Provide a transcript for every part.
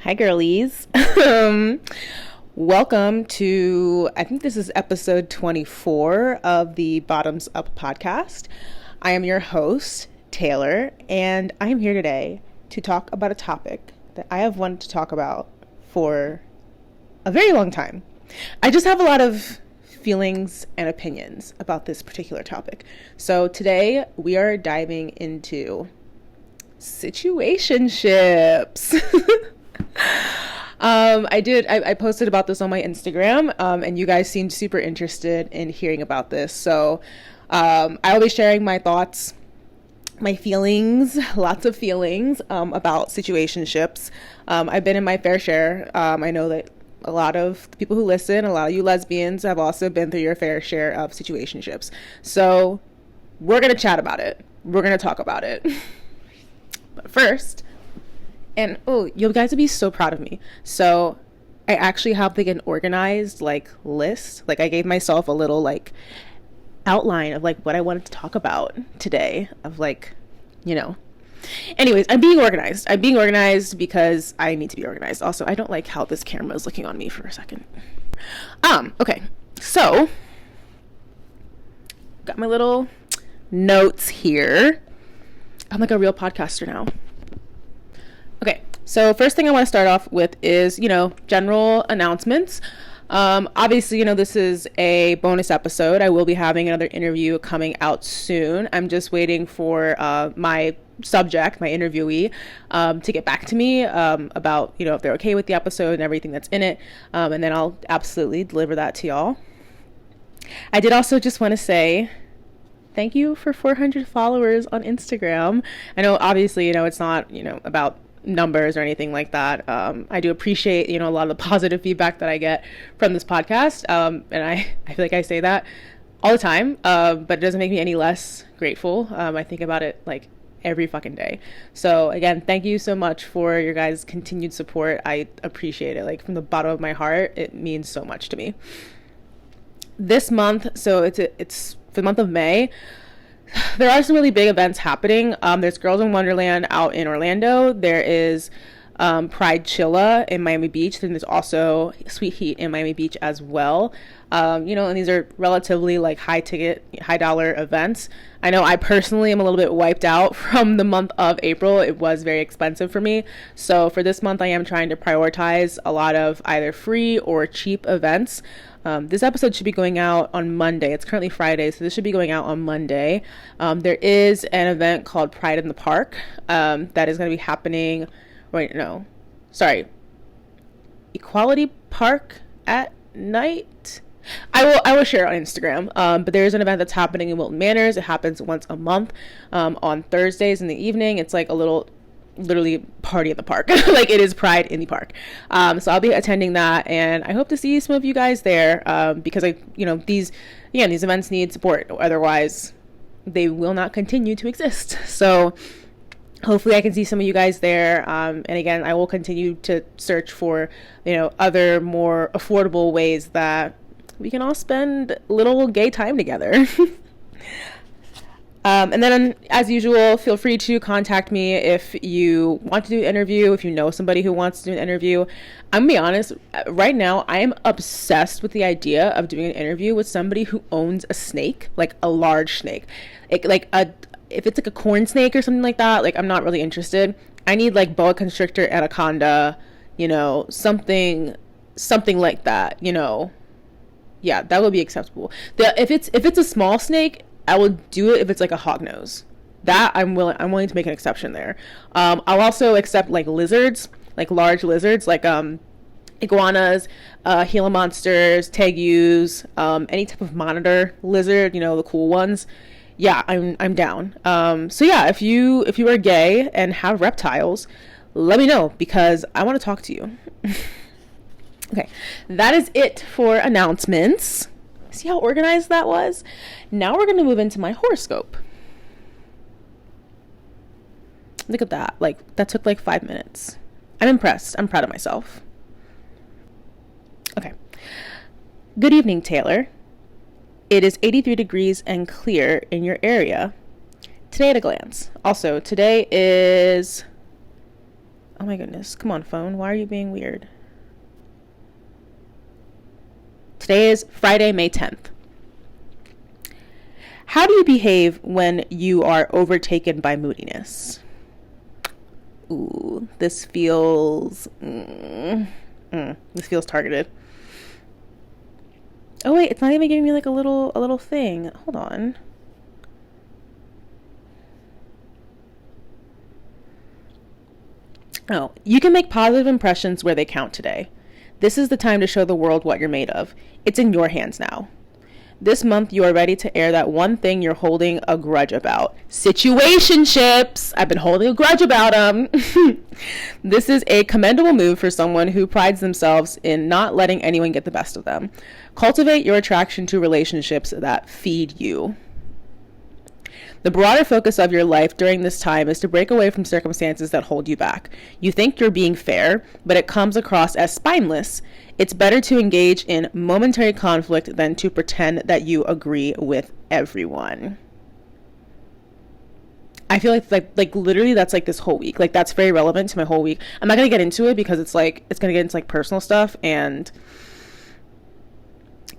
Hi, girlies. Welcome to, I think this is episode 24 of the Bottums Up podcast. I am your host, Taylor, and I am here today to talk about a topic that I have wanted to talk about for a very long time. I just have a lot of feelings and opinions about this particular topic. So today we are diving into situationships. I posted about this on my Instagram, and you guys seemed super interested in hearing about this. So I'll be sharing my thoughts, my feelings, lots of feelings about situationships. I've been in my fair share. I know that a lot of the people who listen, a lot of you lesbians have also been through your fair share of situationships. So we're going to chat about it. We're going to talk about it. But first, and you guys would be so proud of me. So I actually have like an organized list. I gave myself a little outline of what I wanted to talk about today of anyways, I'm being organized because I need to be organized. Also, I don't like how this camera is looking on me for a second. Okay. So got my little notes here. I'm like a real podcaster now. Okay, so first thing I want to start off with is, general announcements. Obviously, this is a bonus episode. I will be having another interview coming out soon. I'm just waiting for my subject, my interviewee, to get back to me about, if they're okay with the episode and everything that's in it. And then I'll absolutely deliver that to y'all. I did also just want to say thank you for 400 followers on Instagram. I know, obviously, it's not, about numbers or anything like that. I do appreciate, a lot of the positive feedback that I get from this podcast. And I feel like I say that all the time, but it doesn't make me any less grateful. I think about it every fucking day. So again, thank you so much for your guys' continued support. I appreciate it. From the bottom of my heart, it means so much to me. This month, so it's for the month of May, there are some really big events happening. There's Girls in Wonderland out in Orlando. There is Pride Chilla in Miami Beach. Then there's also Sweet Heat in Miami Beach as well. And these are relatively high ticket, high dollar events. I know I personally am a little bit wiped out from the month of April. It was very expensive for me. So for this month, I am trying to prioritize a lot of either free or cheap events. This episode should be going out on Monday. It's currently Friday, so this should be going out on Monday. There is an event called Pride in the Park that is going to be happening. Equality Park at night. I will share it on Instagram. But there is an event that's happening in Wilton Manors. It happens once a month on Thursdays in the evening. It's a little literally party in the park. It is Pride in the Park. So I'll be attending that, and I hope to see some of you guys there because these events need support. Otherwise, they will not continue to exist. So hopefully I can see some of you guys there. And again, I will continue to search for, other more affordable ways that we can all spend little gay time together. And then, as usual, feel free to contact me if you want to do an interview, if you know somebody who wants to do an interview. I'm going to be honest, right now, I am obsessed with the idea of doing an interview with somebody who owns a snake, a large snake. If it's a corn snake or something like that, I'm not really interested. I need boa constrictor, anaconda, something like that, Yeah, that would be acceptable. If it's a small snake, I will do it if it's a hognose. That I'm willing to make an exception there. I'll also accept lizards, large lizards, iguanas, Gila monsters, tegus, any type of monitor lizard, the cool ones. Yeah, I'm down. So yeah, if you are gay and have reptiles, let me know because I want to talk to you. Okay, that is it for announcements. See how organized that was? Now we're going to move into my horoscope. Look at that. That took 5 minutes. I'm impressed. I'm proud of myself. Okay. Good evening, Taylor. It is 83 degrees and clear in your area. Today at a glance. Also, today is Oh my goodness. Come on, phone. Why are you being weird? Today is Friday, May 10th. How do you behave when you are overtaken by moodiness? Ooh, this feels this feels targeted. Oh wait, it's not even giving me like a little thing. Hold on. Oh, you can make positive impressions where they count today. This is the time to show the world what you're made of. It's in your hands now. This month, you are ready to air that one thing you're holding a grudge about. Situationships! I've been holding a grudge about them. This is a commendable move for someone who prides themselves in not letting anyone get the best of them. Cultivate your attraction to relationships that feed you. The broader focus of your life during this time is to break away from circumstances that hold you back. You think you're being fair, but it comes across as spineless. It's better to engage in momentary conflict than to pretend that you agree with everyone. I feel like literally that's like this whole week. Like that's very relevant to my whole week. I'm not going to get into it because it's going to get into like personal stuff, and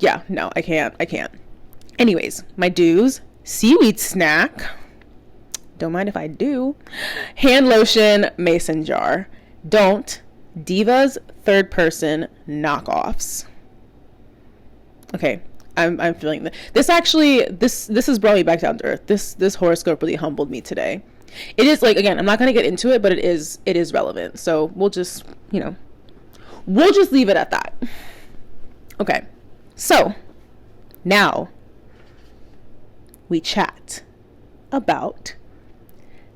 yeah, no, I can't. Anyways, my do's. Seaweed snack. Don't mind if I do. Hand lotion, mason jar. Don't. Divas, third person, knockoffs. Okay, I'm feeling that. This has brought me back down to earth. This horoscope really humbled me today. It is like, again, I'm not gonna get into it, but it is relevant. So we'll just leave it at that. Okay, so now we chat about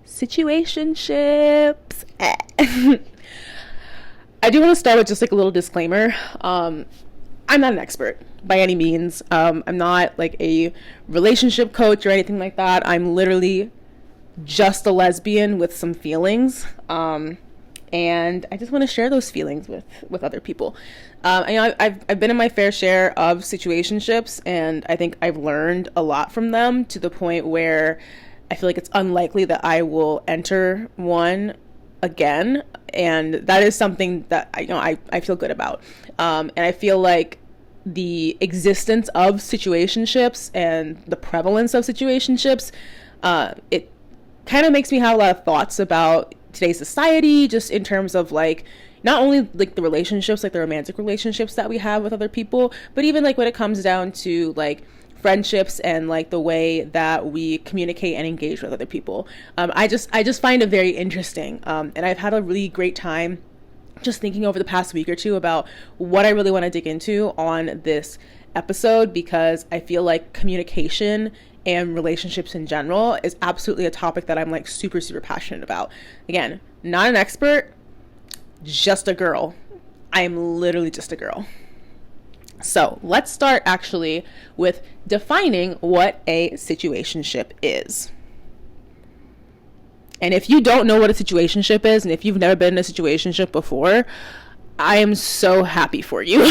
situationships. I do want to start with just like a little disclaimer. I'm not an expert by any means. I'm not like a relationship coach or anything like that. I'm literally just a lesbian with some feelings. And I just want to share those feelings with other people. I've been in my fair share of situationships, and I think I've learned a lot from them to the point where I feel like it's unlikely that I will enter one again, and that is something that I feel good about. And I feel like the existence of situationships and the prevalence of situationships, it kind of makes me have a lot of thoughts about today's society, just in terms of like not only like the relationships, like the romantic relationships that we have with other people, but even like when it comes down to like friendships and like the way that we communicate and engage with other people. I just find it very interesting, and I've had a really great time just thinking over the past week or two about what I really want to dig into on this episode, because I feel like communication and relationships in general is absolutely a topic that I'm like super, super passionate about. Again, not an expert, just a girl. I am literally just a girl. So let's start actually with defining what a situationship is. And if you don't know what a situationship is, and if you've never been in a situationship before, I am so happy for you.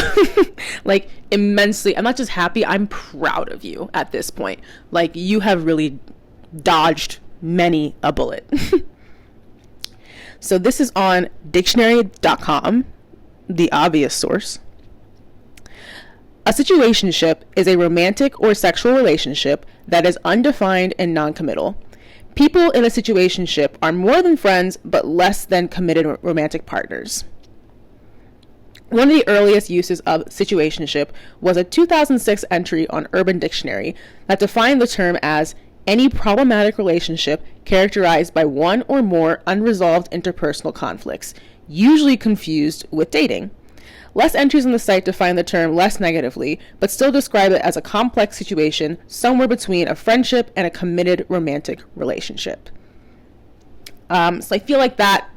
Like immensely. I'm not just happy, I'm proud of you at this point. Like you have really dodged many a bullet. So this is on dictionary.com, the obvious source. A situationship is a romantic or sexual relationship that is undefined and non-committal. People in a situationship are more than friends, but less than committed romantic partners. One of the earliest uses of situationship was a 2006 entry on Urban Dictionary that defined the term as any problematic relationship characterized by one or more unresolved interpersonal conflicts, usually confused with dating. Less entries on the site define the term less negatively, but still describe it as a complex situation somewhere between a friendship and a committed romantic relationship. So I feel like that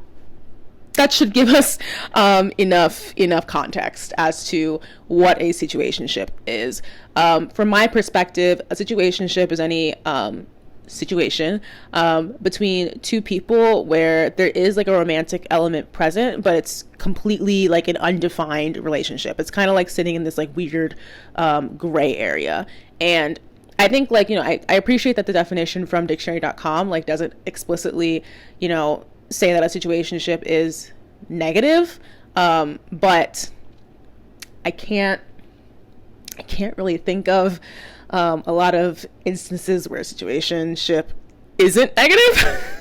should give us enough context as to what a situationship is. From my perspective, a situationship is any situation between two people where there is like a romantic element present, but it's completely like an undefined relationship. It's kind of like sitting in this like weird gray area. And I think like, I appreciate that the definition from dictionary.com like doesn't explicitly, say that a situationship is negative. But I can't really think of a lot of instances where a situationship isn't negative.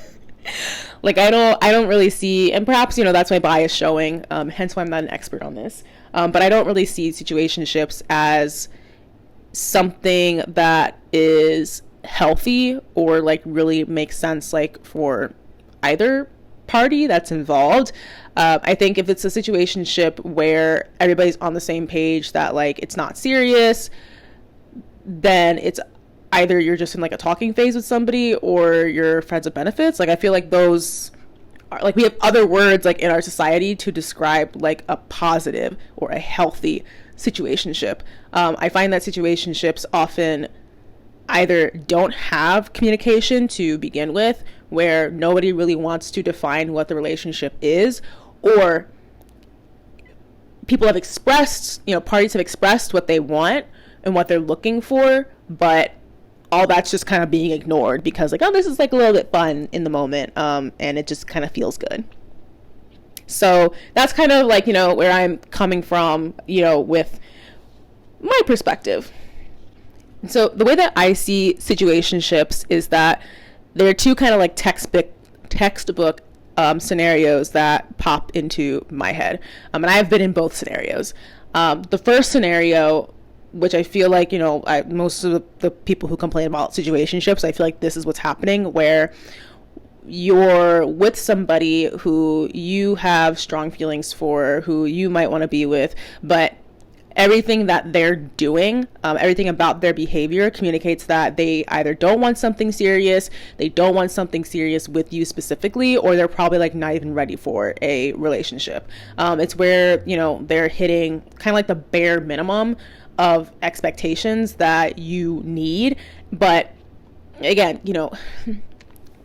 Like I don't really see, and perhaps, that's my bias showing, hence why I'm not an expert on this. But I don't really see situationships as something that is healthy or like really makes sense like for either party that's involved. I think if it's a situationship where everybody's on the same page that like it's not serious, then it's either you're just in like a talking phase with somebody or you're friends with benefits. Like I feel like those are like, we have other words like in our society to describe like a positive or a healthy situationship. I find that situationships often either don't have communication to begin with, where nobody really wants to define what the relationship is, or people have expressed, parties have expressed what they want and what they're looking for, but all that's just kind of being ignored because like, oh, this is like a little bit fun in the moment, and it just kind of feels good. So that's kind of like, where I'm coming from, with my perspective. So the way that I see situationships is that there are two kind of like textbook scenarios that pop into my head. And I've been in both scenarios. The first scenario, which I feel like, most of the people who complain about situationships, I feel like this is what's happening, where you're with somebody who you have strong feelings for, who you might want to be with, but everything that they're doing, everything about their behavior communicates that they either don't want something serious, they don't want something serious with you specifically, or they're probably like not even ready for a relationship. It's where, they're hitting kind of like the bare minimum of expectations that you need. But again,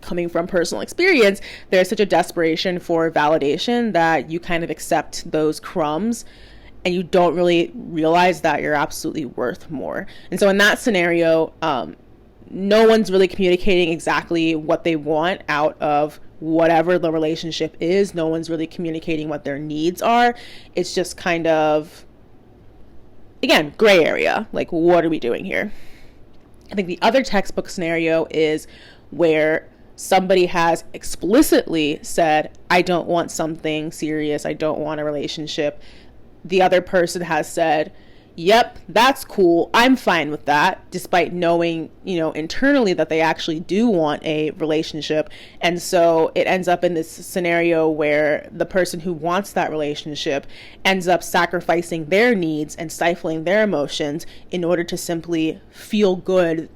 coming from personal experience, there's such a desperation for validation that you kind of accept those crumbs and you don't really realize that you're absolutely worth more. And so in that scenario, no one's really communicating exactly what they want out of whatever the relationship is. No one's really communicating what their needs are. It's just kind of, again, gray area. Like, what are we doing here? I think the other textbook scenario is where somebody has explicitly said, I don't want something serious, I don't want a relationship. The other person has said, yep, that's cool, I'm fine with that, despite knowing, internally that they actually do want a relationship. And so it ends up in this scenario where the person who wants that relationship ends up sacrificing their needs and stifling their emotions in order to simply feel good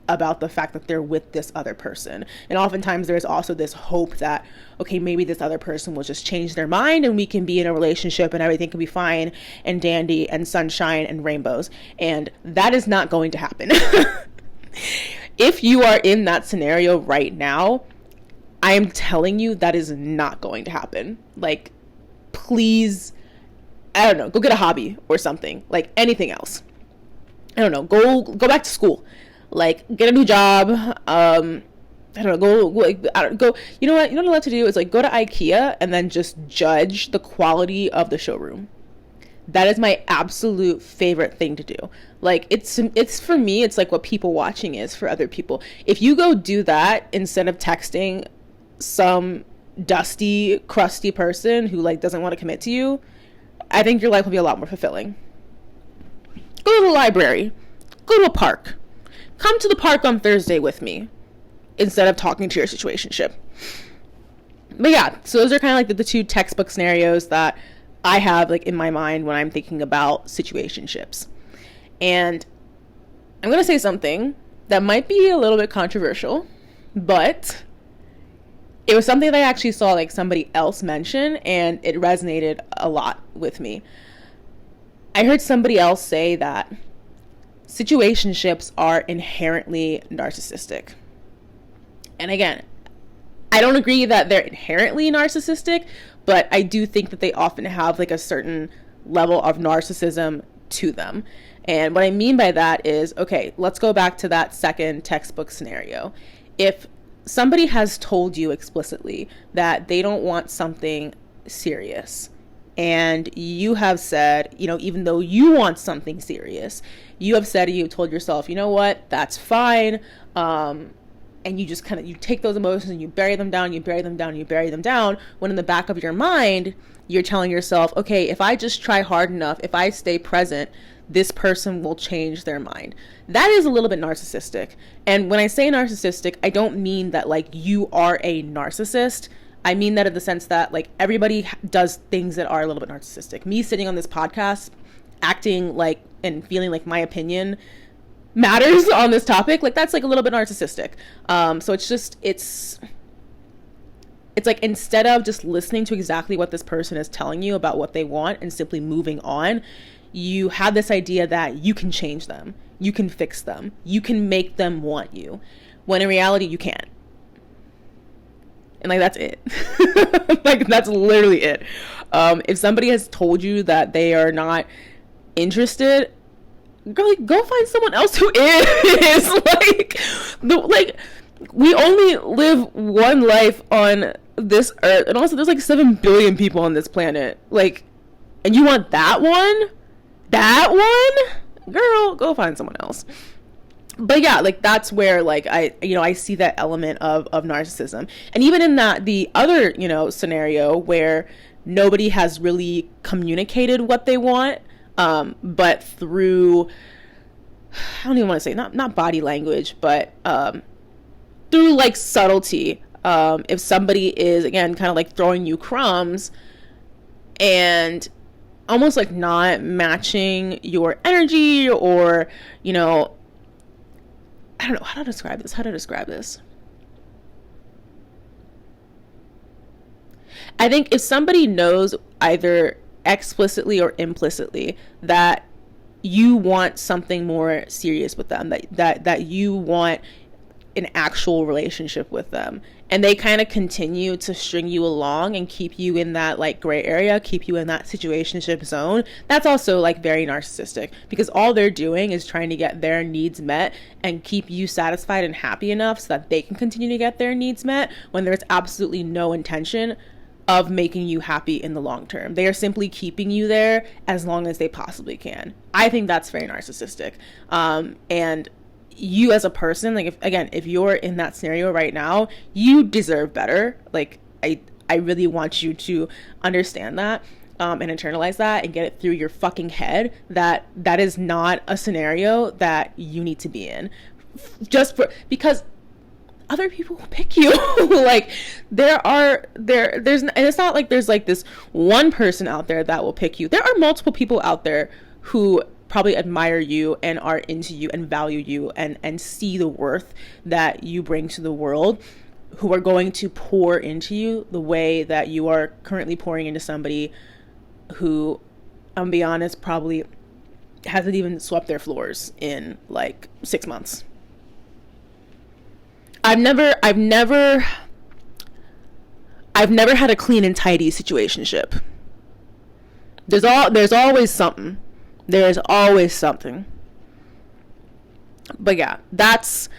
about the fact that they're with this other person. And oftentimes there's also this hope that, okay, maybe this other person will just change their mind and we can be in a relationship and everything can be fine and dandy and sunshine and rainbows. And that is not going to happen. If you are in that scenario right now, I am telling you that is not going to happen. Like, please, I don't know, go get a hobby or something, like anything else. I don't know, go back to school. Like, get a new job. I don't know, go. You know what I love to do is like go to IKEA and then just judge the quality of the showroom. That is my absolute favorite thing to do. Like, it's for me, it's like what people watching is for other people. If you go do that instead of texting some dusty, crusty person who like doesn't want to commit to you, I think your life will be a lot more fulfilling. Go to the library. Go to a park. Come to the park on Thursday with me instead of talking to your situationship. But yeah, so those are kind of like the two textbook scenarios that I have like in my mind when I'm thinking about situationships. And I'm going to say something that might be a little bit controversial, but it was something that I actually saw like somebody else mention and it resonated a lot with me. I heard somebody else say that situationships are inherently narcissistic. And again, I don't agree that they're inherently narcissistic, but I do think that they often have like a certain level of narcissism to them. And what I mean by that is, okay, let's go back to that second textbook scenario. If somebody has told you explicitly that they don't want something serious. And you have said, even though you want something serious, you have said, and you told yourself, you know what, that's fine. And you just you take those emotions and you bury them down, you bury them down, you bury them down, when in the back of your mind, you're telling yourself, okay, if I just try hard enough, if I stay present, this person will change their mind. That is a little bit narcissistic. And when I say narcissistic, I don't mean that you are a narcissist. I mean that in the sense that everybody does things that are a little bit narcissistic. Me sitting on this podcast, acting and feeling like my opinion matters on this topic, that's a little bit narcissistic. So it's instead of just listening to exactly what this person is telling you about what they want and simply moving on, you have this idea that you can change them, you can fix them, you can make them want you, when in reality you can't. And that's it. That's literally it. If somebody has told you that they are not interested, go find someone else who is. We only live one life on this earth, and also there's 7 billion people on this planet. And you want that one? Girl, go find someone else. But yeah, that's where I see that element of narcissism. And even in the other, scenario where nobody has really communicated what they want, but through, I don't even want to say, not body language, but through subtlety. If somebody is, again, throwing you crumbs and almost not matching your energy, or, I don't know how to describe this. I think if somebody knows either explicitly or implicitly that you want something more serious with them, that you want an actual relationship with them, and they continue to string you along and keep you in that gray area, keep you in that situationship zone, that's also very narcissistic, because all they're doing is trying to get their needs met and keep you satisfied and happy enough so that they can continue to get their needs met, when there's absolutely no intention of making you happy in the long term. They are simply keeping you there as long as they possibly can. I think that's very narcissistic. And you as a person, if you're in that scenario right now, you deserve better. I really want you to understand that, and internalize that and get it through your fucking head that is not a scenario that you need to be in, because other people will pick you. There's and it's not there's this one person out there that will pick you. There are multiple people out there who probably admire you and are into you and value you and see the worth that you bring to the world, who are going to pour into you the way that you are currently pouring into somebody who, I'm be honest, probably hasn't even swept their floors in 6 months. I've never had a clean and tidy situationship. There's always something. There's always something. But yeah, that's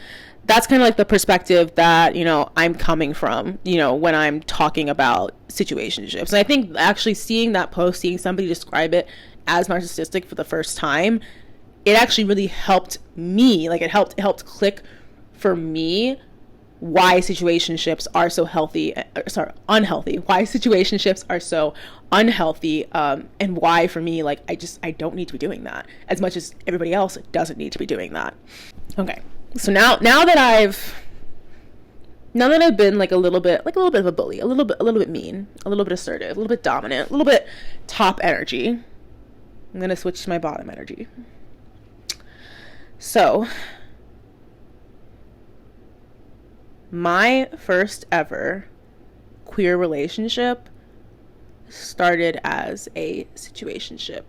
the perspective that, I'm coming from, when I'm talking about situationships. And I think actually seeing that post, seeing somebody describe it as narcissistic for the first time, it actually really helped me. It helped click for me why situationships are so unhealthy, why situationships are so unhealthy, and why for me, I don't need to be doing that as much as everybody else doesn't need to be doing that. Okay, so now that I've been a little bit of a bully, a little bit mean, a little bit assertive, a little bit dominant, a little bit top energy, I'm gonna switch to my bottom energy. So my first ever queer relationship started as a situationship.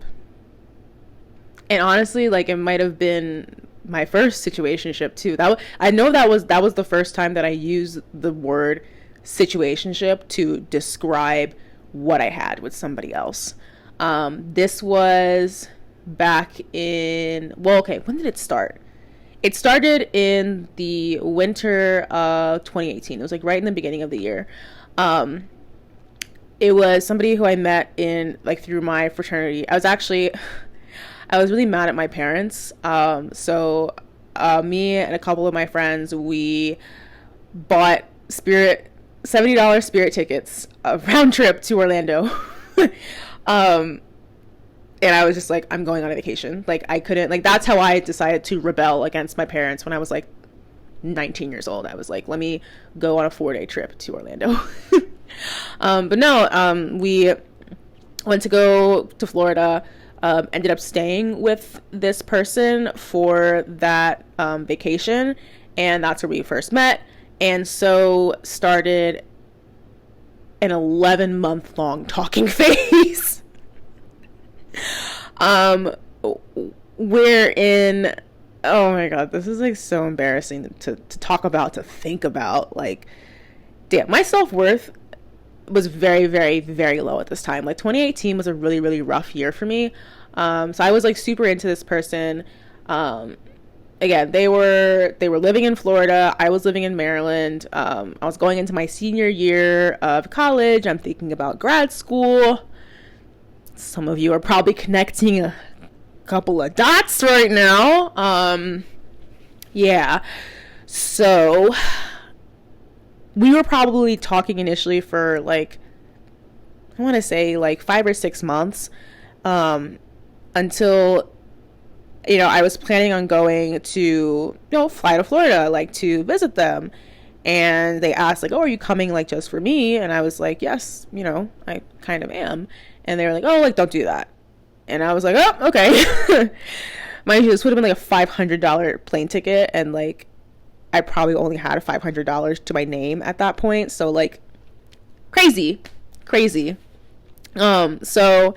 And honestly, it might have been my first situationship too. I know that was the first time that I used the word situationship to describe what I had with somebody else. This was back in, when did it start? It started in the winter of 2018. It was right in the beginning of the year. It was somebody who I met in like through my fraternity. I was really mad at my parents. Me and a couple of my friends, we bought $70 Spirit tickets, a round trip to Orlando. um, and I was just like, I'm going on a vacation. Like, I couldn't, like, that's how I decided to rebel against my parents when I was like 19 years old. I was like, let me go on a 4-day trip to Orlando. But no, we went to go to Florida, ended up staying with this person for that vacation, and that's where we first met. And so started an 11-month long talking phase. Wherein, oh my god, this is like so embarrassing to talk about, to think about. Like, damn, my self-worth was very, very, very low at this time. Like 2018 was a really, really rough year for me. So I was like super into this person. Again, they were living in Florida. I was living in Maryland. I was going into my senior year of college. I'm thinking about grad school. Some of you are probably connecting a couple of dots right now. Yeah. So we were probably talking initially for like, I want to say like 5 or 6 months, until, I was planning on going to, fly to Florida, like to visit them. And they asked like, oh, are you coming like just for me? And I was like, yes, I kind of am. And they were like, oh, like, don't do that. And I was like, oh, okay. Mind you, this would have been like a $500 plane ticket. And like, I probably only had $500 to my name at that point. So like, crazy. So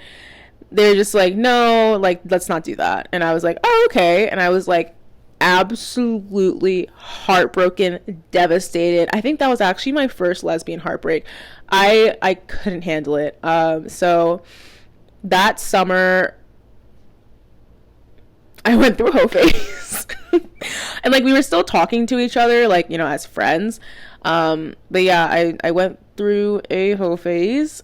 they're just like, no, like, let's not do that. And I was like, oh, okay. And I was like, absolutely heartbroken, devastated. I think that was actually my first lesbian heartbreak. I couldn't handle it. So that summer I went through a whole phase. And like, we were still talking to each other, like, as friends. But yeah, I went through a whole phase.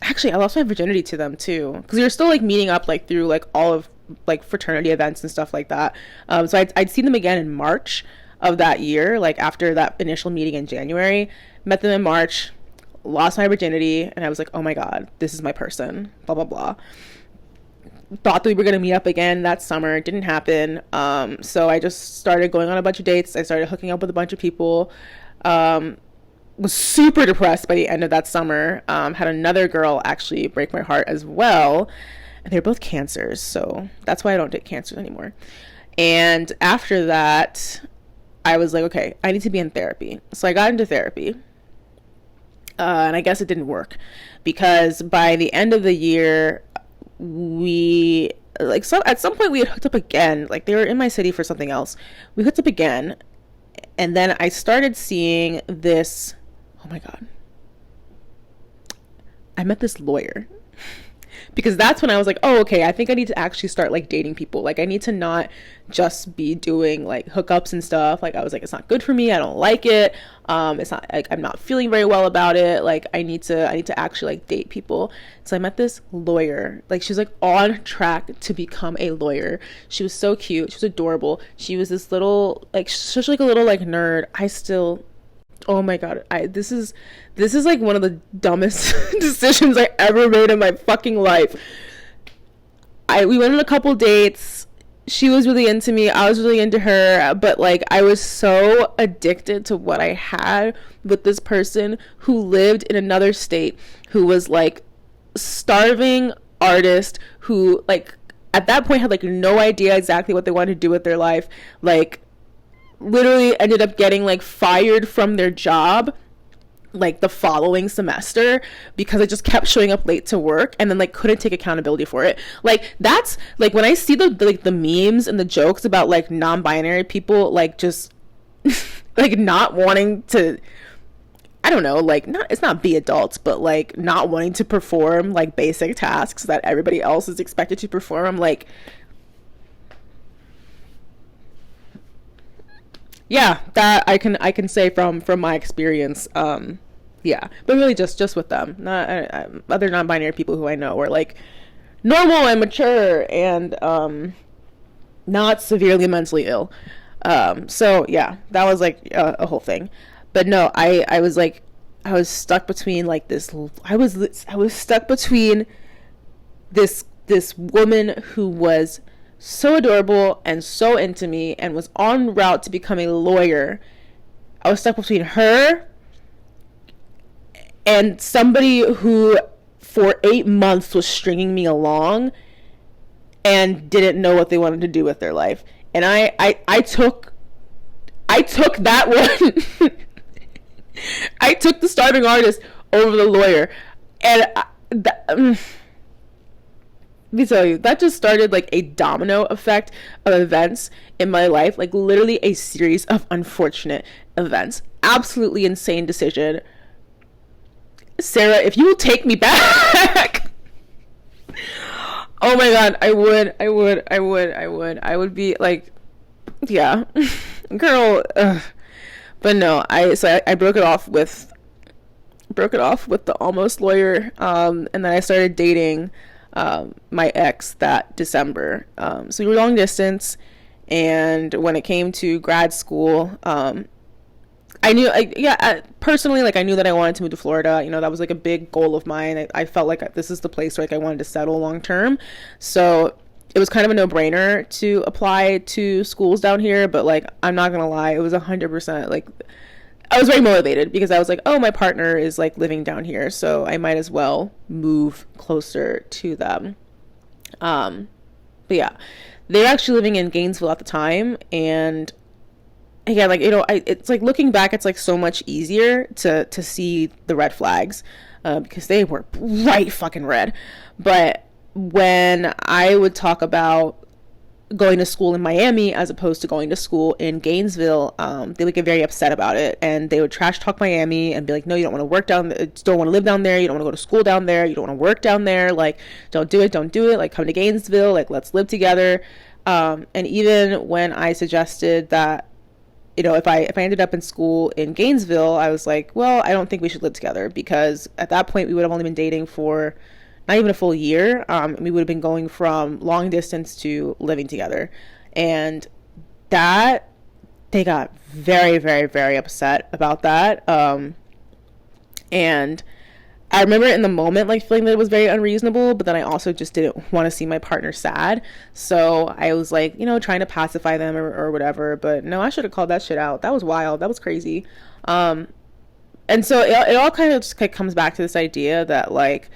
Actually, I lost my virginity to them too, because we were still like meeting up like through like all of like fraternity events and stuff like that. So I'd seen them again in March of that year, like after that initial meeting in January. Met them in March, lost my virginity, and I was like, oh my god, this is my person, blah blah blah. Thought that we were going to meet up again that summer. It didn't happen. So I just started going on a bunch of dates. I started hooking up with a bunch of people. Was super depressed by the end of that summer. Had another girl actually break my heart as well. And they're both cancers. So that's why I don't date cancers anymore. And after that, I was like, okay, I need to be in therapy. So I got into therapy. And I guess it didn't work, because by the end of the year, at some point we had hooked up again. Like, they were in my city for something else. We hooked up again, and then I started seeing this. Oh my god, I met this lawyer. Because that's when I was like, oh, okay, I think I need to actually start like dating people. Like, I need to not just be doing like hookups and stuff. Like, I was like, it's not good for me. I don't like it. It's not like, I'm not feeling very well about it. Like, I need to actually like date people. So I met this lawyer. Like, she was like on track to become a lawyer. She was so cute. She was adorable. She was this little, like, such like a little like nerd. Oh my god, this is like one of the dumbest decisions I ever made in my fucking life. We went on a couple dates. She was really into me. I was really into her. But like, I was so addicted to what I had with this person who lived in another state, who was like starving artist, who like at that point had like no idea exactly what they wanted to do with their life. Like, literally ended up getting like fired from their job like the following semester because I just kept showing up late to work, and then like couldn't take accountability for it. Like, that's like, when I see the memes and the jokes about like non-binary people like just like not wanting to, I don't know, like, it's not be adults, but like not wanting to perform like basic tasks that everybody else is expected to perform. I'm like, yeah, that I can say from my experience. Yeah, but really just with them, not other non-binary people who I know are like normal and mature and not severely mentally ill. So yeah, that was like a whole thing. But no, I was like, I was stuck between like this. I was stuck between this woman who was so adorable and so into me and was en route to become a lawyer. I was stuck between her and somebody who for 8 months was stringing me along and didn't know what they wanted to do with their life. And I took that one. I took the starving artist over the lawyer. And let me tell you, that just started like a domino effect of events in my life. Like literally a series of unfortunate events. Absolutely insane decision. Sarah, if you will take me back. Oh my god, I would be like, yeah. Girl, ugh. But no, I broke it off with the almost lawyer, and then I started dating my ex that December. So we were long distance, and when it came to grad school, I knew, personally, like I knew that I wanted to move to Florida. You know, that was like a big goal of mine. I felt like this is the place where like I wanted to settle long term. So it was kind of a no-brainer to apply to schools down here. But like, I'm not gonna lie, it was 100% like, I was very motivated because I was like, oh, my partner is like living down here, so I might as well move closer to them. But yeah, they were actually living in Gainesville at the time, and again, like, you know, it's like looking back, it's like so much easier to see the red flags, because they were bright fucking red. But when I would talk about going to school in Miami as opposed to going to school in Gainesville, they would get very upset about it, and they would trash talk Miami and be like, no, you don't want to work down there, don't want to live down there, you don't want to go to school down there, you don't want to work down there, like don't do it, like come to Gainesville, like let's live together. And even when I suggested that, you know, if I ended up in school in Gainesville, I was like, well, I don't think we should live together, because at that point we would have only been dating for not even a full year. We would have been going from long distance to living together. And that, they got very, very, very upset about that. And I remember in the moment, like, feeling that it was very unreasonable, but then I also just didn't want to see my partner sad. So I was like, you know, trying to pacify them or whatever. But no, I should have called that shit out. That was wild. That was crazy. And so it all kind of just comes back to this idea that, like,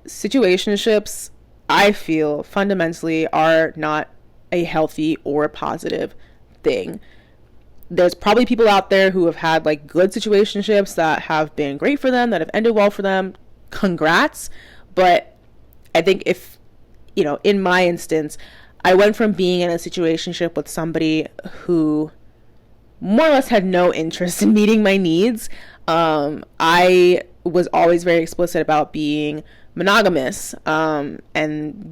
situationships, I feel, fundamentally are not a healthy or a positive thing. There's probably people out there who have had like good situationships that have been great for them, that have ended well for them. Congrats. But I think, if, you know, in my instance, I went from being in a situationship with somebody who more or less had no interest in meeting my needs. I was always very explicit about being monogamous, and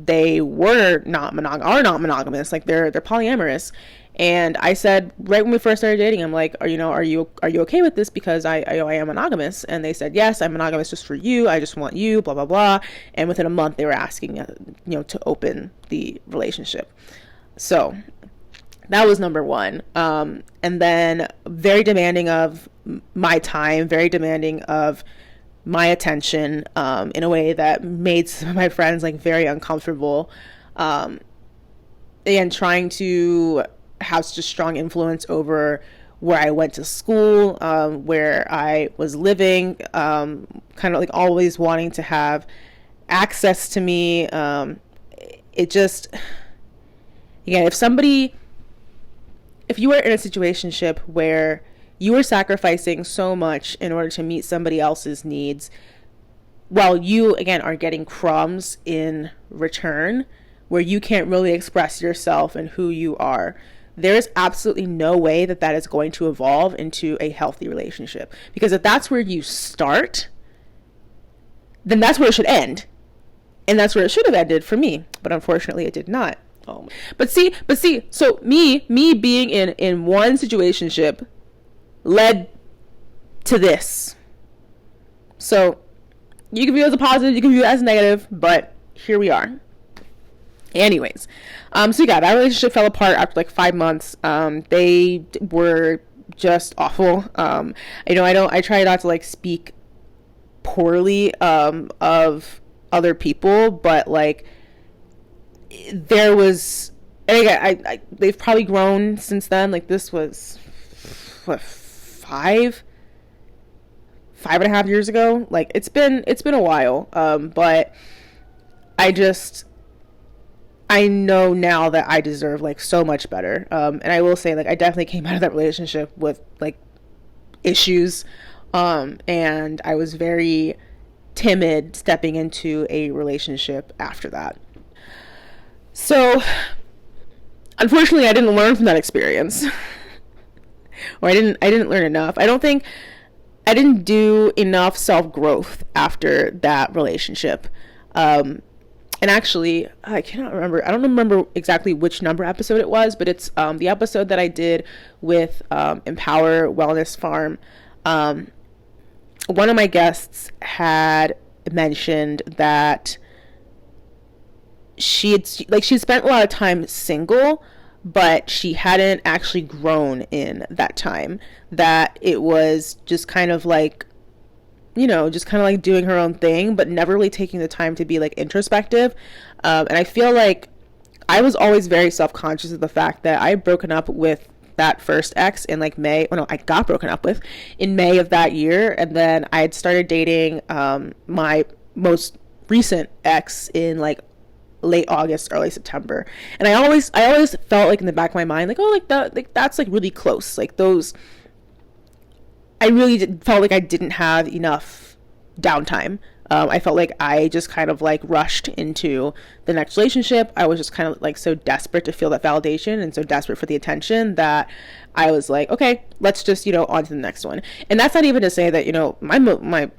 they are not monogamous, like they're polyamorous. And I said right when we first started dating, I'm like, are you okay with this, because I am monogamous? And they said, yes, I'm monogamous just for you, I just want you, blah blah blah. And within a month they were asking, to open the relationship. So that was number one. And then very demanding of my time, very demanding of my attention, in a way that made some of my friends like very uncomfortable. And trying to have such a strong influence over where I went to school, where I was living, kind of like always wanting to have access to me. It just, again, if you were in a situationship where you are sacrificing so much in order to meet somebody else's needs, while you, again, are getting crumbs in return, where you can't really express yourself and who you are, there is absolutely no way that is going to evolve into a healthy relationship. Because if that's where you start, then that's where it should end. And that's where it should have ended for me. But unfortunately, it did not. Oh. But see, so me being in one situationship led to this. So you can view it as a positive, you can view it as negative, but here we are. Anyways, so yeah, that relationship fell apart after like 5 months. They were just awful. I try not to like speak poorly of other people, but like there was, and again, they've probably grown since then. Like this was what, 5.5 years ago. Like it's been a while. But I know now that I deserve like so much better. And I will say, like, I definitely came out of that relationship with like issues. And I was very timid stepping into a relationship after that. So unfortunately I didn't learn from that experience. Or I didn't learn enough. I don't think I didn't do enough self-growth after that relationship. And actually, I cannot remember. I don't remember exactly which number episode it was, but it's the episode that I did with Empower Wellness Farm. One of my guests had mentioned that she spent a lot of time single, but she hadn't actually grown in that time. That it was just kind of like, just kind of like doing her own thing, but never really taking the time to be like introspective. And I feel like I was always very self-conscious of the fact that I had broken up with that first ex in like May. Oh no, I got broken up with in May of that year. And then I had started dating my most recent ex in like late August, early September. And I always felt like in the back of my mind, like, oh, like that, like that's like really close. Like those, I really felt like I didn't have enough downtime. I felt like I just kind of like rushed into the next relationship. I was just kind of like so desperate to feel that validation and so desperate for the attention that I was like, okay, let's just, on to the next one. And that's not even to say that, my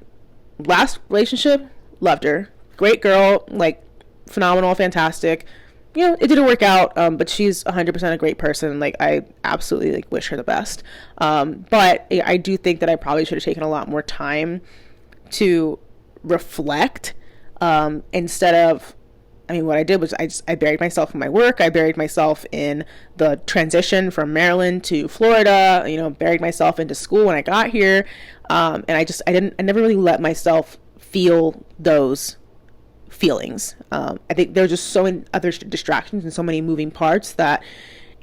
last relationship, loved her. Great girl, like phenomenal, fantastic. It didn't work out, but she's 100% a great person. Like, I absolutely like wish her the best. But I do think that I probably should have taken a lot more time to reflect, instead of, what I did was I buried myself in my work. I buried myself in the transition from Maryland to Florida, buried myself into school when I got here. And I never really let myself feel those feelings. I think there were just so many other distractions and so many moving parts that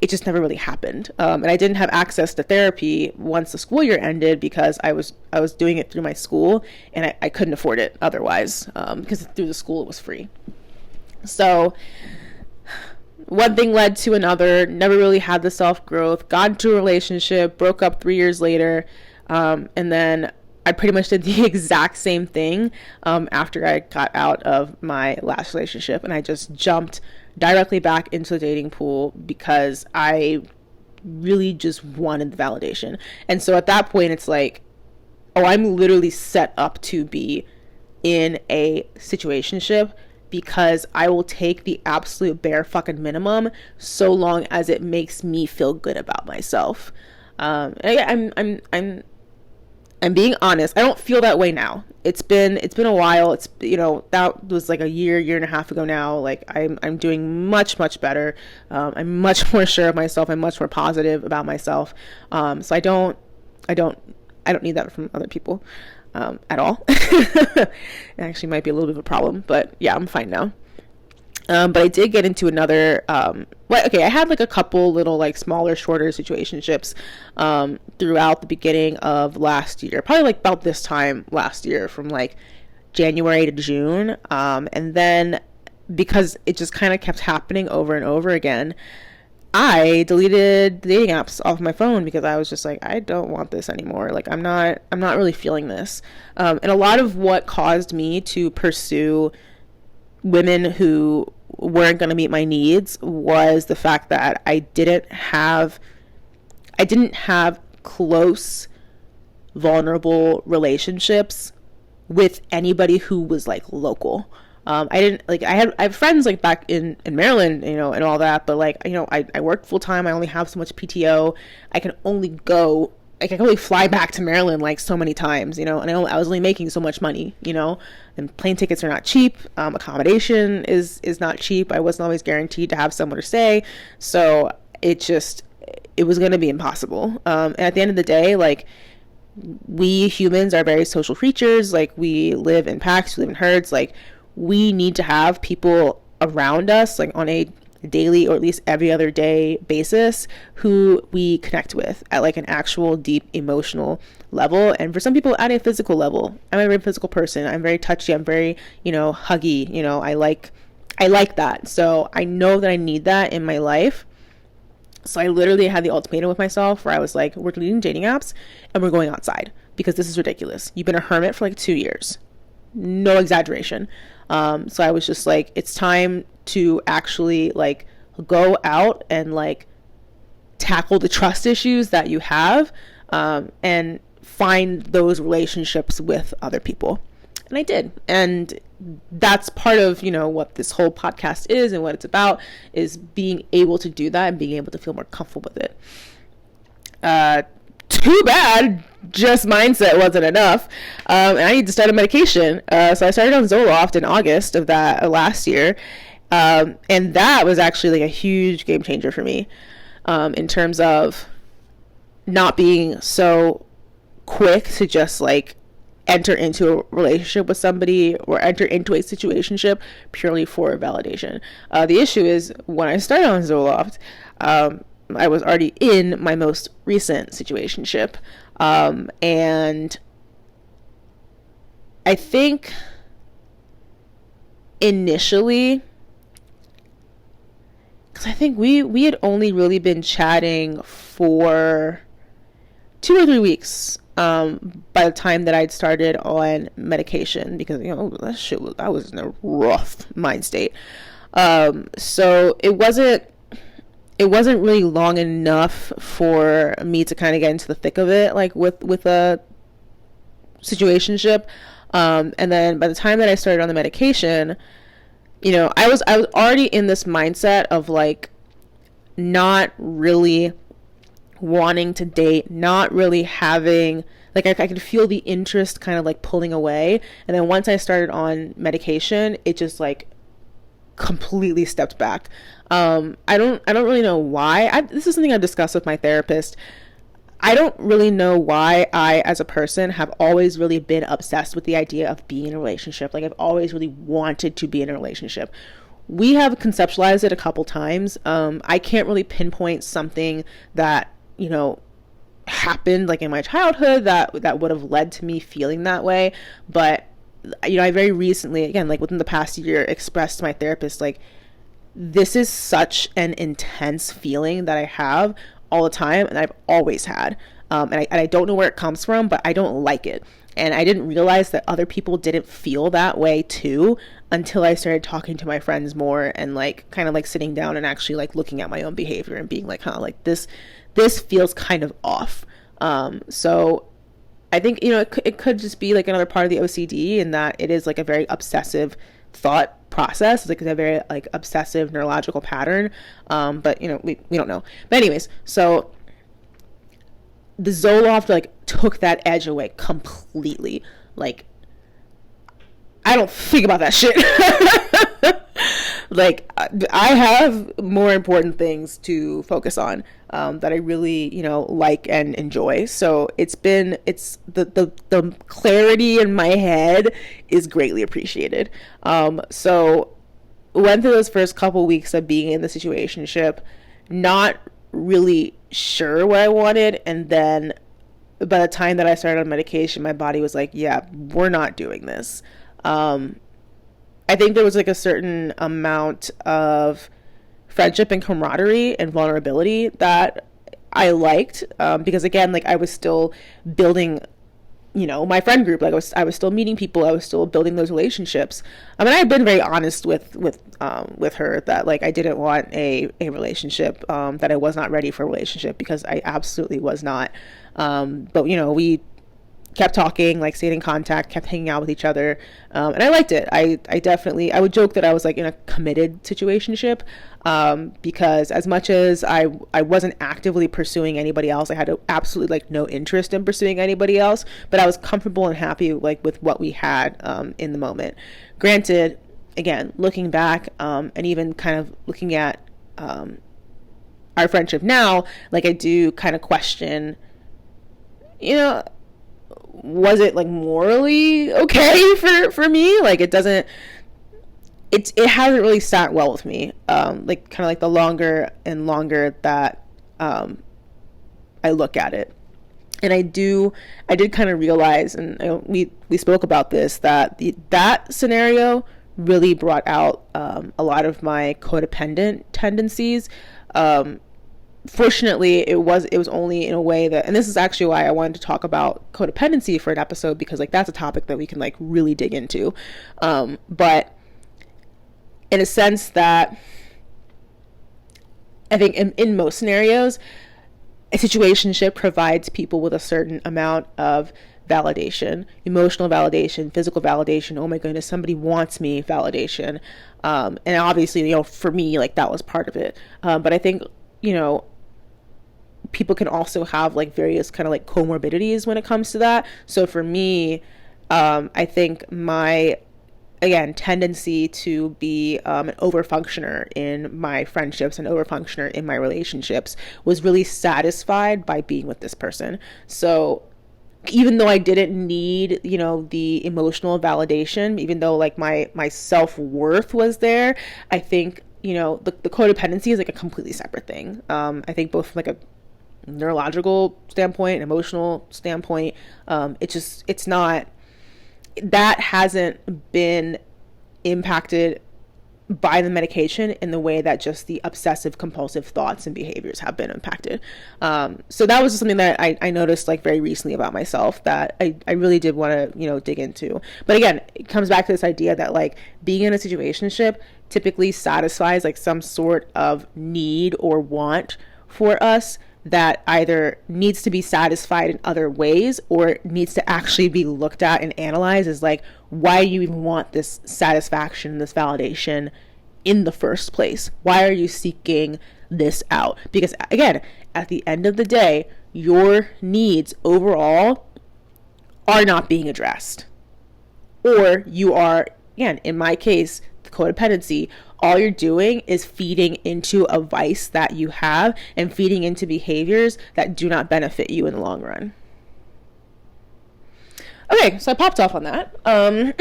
it just never really happened. And I didn't have access to therapy once the school year ended because I was doing it through my school, and I couldn't afford it otherwise, because through the school it was free. So one thing led to another, never really had the self-growth, got into a relationship, broke up 3 years later, and then I pretty much did the exact same thing after I got out of my last relationship, and I just jumped directly back into the dating pool because I really just wanted the validation. And so at that point, it's like, oh, I'm literally set up to be in a situationship because I will take the absolute bare fucking minimum so long as it makes me feel good about myself. I'm being honest. I don't feel that way now. It's been a while. It's, that was like a year and a half ago now. Like I'm doing much, much better. I'm much more sure of myself. I'm much more positive about myself. So I don't need that from other people, at all. It actually might be a little bit of a problem, but yeah, I'm fine now. But I did get into another, I had like a couple little like smaller, shorter situationships throughout the beginning of last year, probably like about this time last year, from like January to June. And then because it just kind of kept happening over and over again, I deleted the dating apps off my phone because I was just like, I don't want this anymore. Like, I'm not really feeling this. And a lot of what caused me to pursue women who weren't going to meet my needs was the fact that I didn't have close, vulnerable relationships with anybody who was like local. I have friends like back in Maryland, and all that, but like, I work full time. I only have so much PTO. I can only go like I could only fly back to Maryland like so many times, and I was only making so much money, and plane tickets are not cheap. Accommodation is not cheap. I wasn't always guaranteed to have somewhere to stay. So it was going to be impossible. And at the end of the day, like, we humans are very social creatures. Like, we live in packs, we live in herds. Like, we need to have people around us, like on a daily or at least every other day basis, who we connect with at like an actual deep emotional level. And for some people at a physical level. I'm a very physical person. I'm very touchy. I'm very, huggy. I like that. So I know that I need that in my life. So I literally had the ultimatum with myself where I was like, we're deleting dating apps and we're going outside because this is ridiculous. You've been a hermit for like 2 years. No exaggeration. So I was just like, it's time to actually like go out and like tackle the trust issues that you have, and find those relationships with other people. And I did. And that's part of, what this whole podcast is and what it's about, is being able to do that and being able to feel more comfortable with it. Too bad just mindset wasn't enough. And I need to start a medication. So I started on Zoloft in August of last year. And that was actually like a huge game changer for me, in terms of not being so quick to just like enter into a relationship with somebody or enter into a situationship purely for validation. The issue is when I started on Zoloft, I was already in my most recent situationship. And I think initially, because I think we had only really been chatting for 2 or 3 weeks by the time that I'd started on medication, because I was in a rough mind state. So it wasn't really long enough for me to kind of get into the thick of it, like with a situationship. And then by the time that I started on the medication, I was already in this mindset of like not really wanting to date, not really having, like, I could feel the interest kind of like pulling away. And then once I started on medication, it just like completely stepped back. I don't really know why. This is something I've discussed with my therapist. I don't really know why I, as a person, have always really been obsessed with the idea of being in a relationship. Like, I've always really wanted to be in a relationship. We have conceptualized it a couple times. I can't really pinpoint something that, happened like in my childhood that would have led to me feeling that way. But, I very recently, again, like within the past year, expressed to my therapist, like, this is such an intense feeling that I have all the time, and I've always had. And I don't know where it comes from, but I don't like it. And I didn't realize that other people didn't feel that way too until I started talking to my friends more and like kind of like sitting down and actually like looking at my own behavior and being like, like this feels kind of off. So I think, it could just be like another part of the OCD, in that it is like a very obsessive thought process. It's like a very like obsessive neurological pattern. But we don't know. But anyways, so the Zoloft like took that edge away completely. Like, I don't think about that shit. Like, I have more important things to focus on, that I really, like and enjoy. So it's the clarity in my head is greatly appreciated. So went through those first couple weeks of being in the situationship, not really sure what I wanted. And then by the time that I started on medication, my body was like, yeah, we're not doing this. I think there was like a certain amount of friendship and camaraderie and vulnerability that I liked, because again, like, I was still building, my friend group. Like, I was still meeting people. I was still building those relationships. I mean, I've been very honest with her that like I didn't want a relationship, that I was not ready for a relationship, because I absolutely was not. But we kept talking, like stayed in contact, kept hanging out with each other. And I liked it. I definitely, I would joke that I was like in a committed situationship, because as much as I wasn't actively pursuing anybody else, I had absolutely like no interest in pursuing anybody else, but I was comfortable and happy like with what we had, in the moment. Granted, again, looking back, and even kind of looking at, our friendship now, like I do kind of question, was it like morally okay for me? Like it hasn't really sat well with me. Like kind of like the longer and longer that I look at it. And I did kind of realize, and we spoke about this, that that scenario really brought out a lot of my codependent tendencies. Fortunately, it was only in a way that, and this is actually why I wanted to talk about codependency for an episode, because like that's a topic that we can like really dig into. But in a sense that I think in most scenarios, a situationship provides people with a certain amount of validation, emotional validation, physical validation. Oh my goodness, somebody wants me validation. And obviously, for me, like that was part of it. But I think, people can also have like various kind of like comorbidities when it comes to that. So for me, I think my, again, tendency to be an overfunctioner in my friendships and overfunctioner in my relationships was really satisfied by being with this person. So even though I didn't need, the emotional validation, even though like my self-worth was there, I think, the codependency is like a completely separate thing. I think both from like a neurological standpoint, emotional standpoint, it's not, that hasn't been impacted by the medication in the way that just the obsessive compulsive thoughts and behaviors have been impacted. So that was just something that I noticed like very recently about myself that I really did want to, dig into. But again, it comes back to this idea that like being in a situationship typically satisfies like some sort of need or want for us that either needs to be satisfied in other ways or needs to actually be looked at and analyzed as like, why do you even want this satisfaction, this validation in the first place? Why are you seeking this out? Because again, at the end of the day, your needs overall are not being addressed. Or you are, again, in my case, the codependency, all you're doing is feeding into a vice that you have and feeding into behaviors that do not benefit you in the long run. Okay, so I popped off on that. I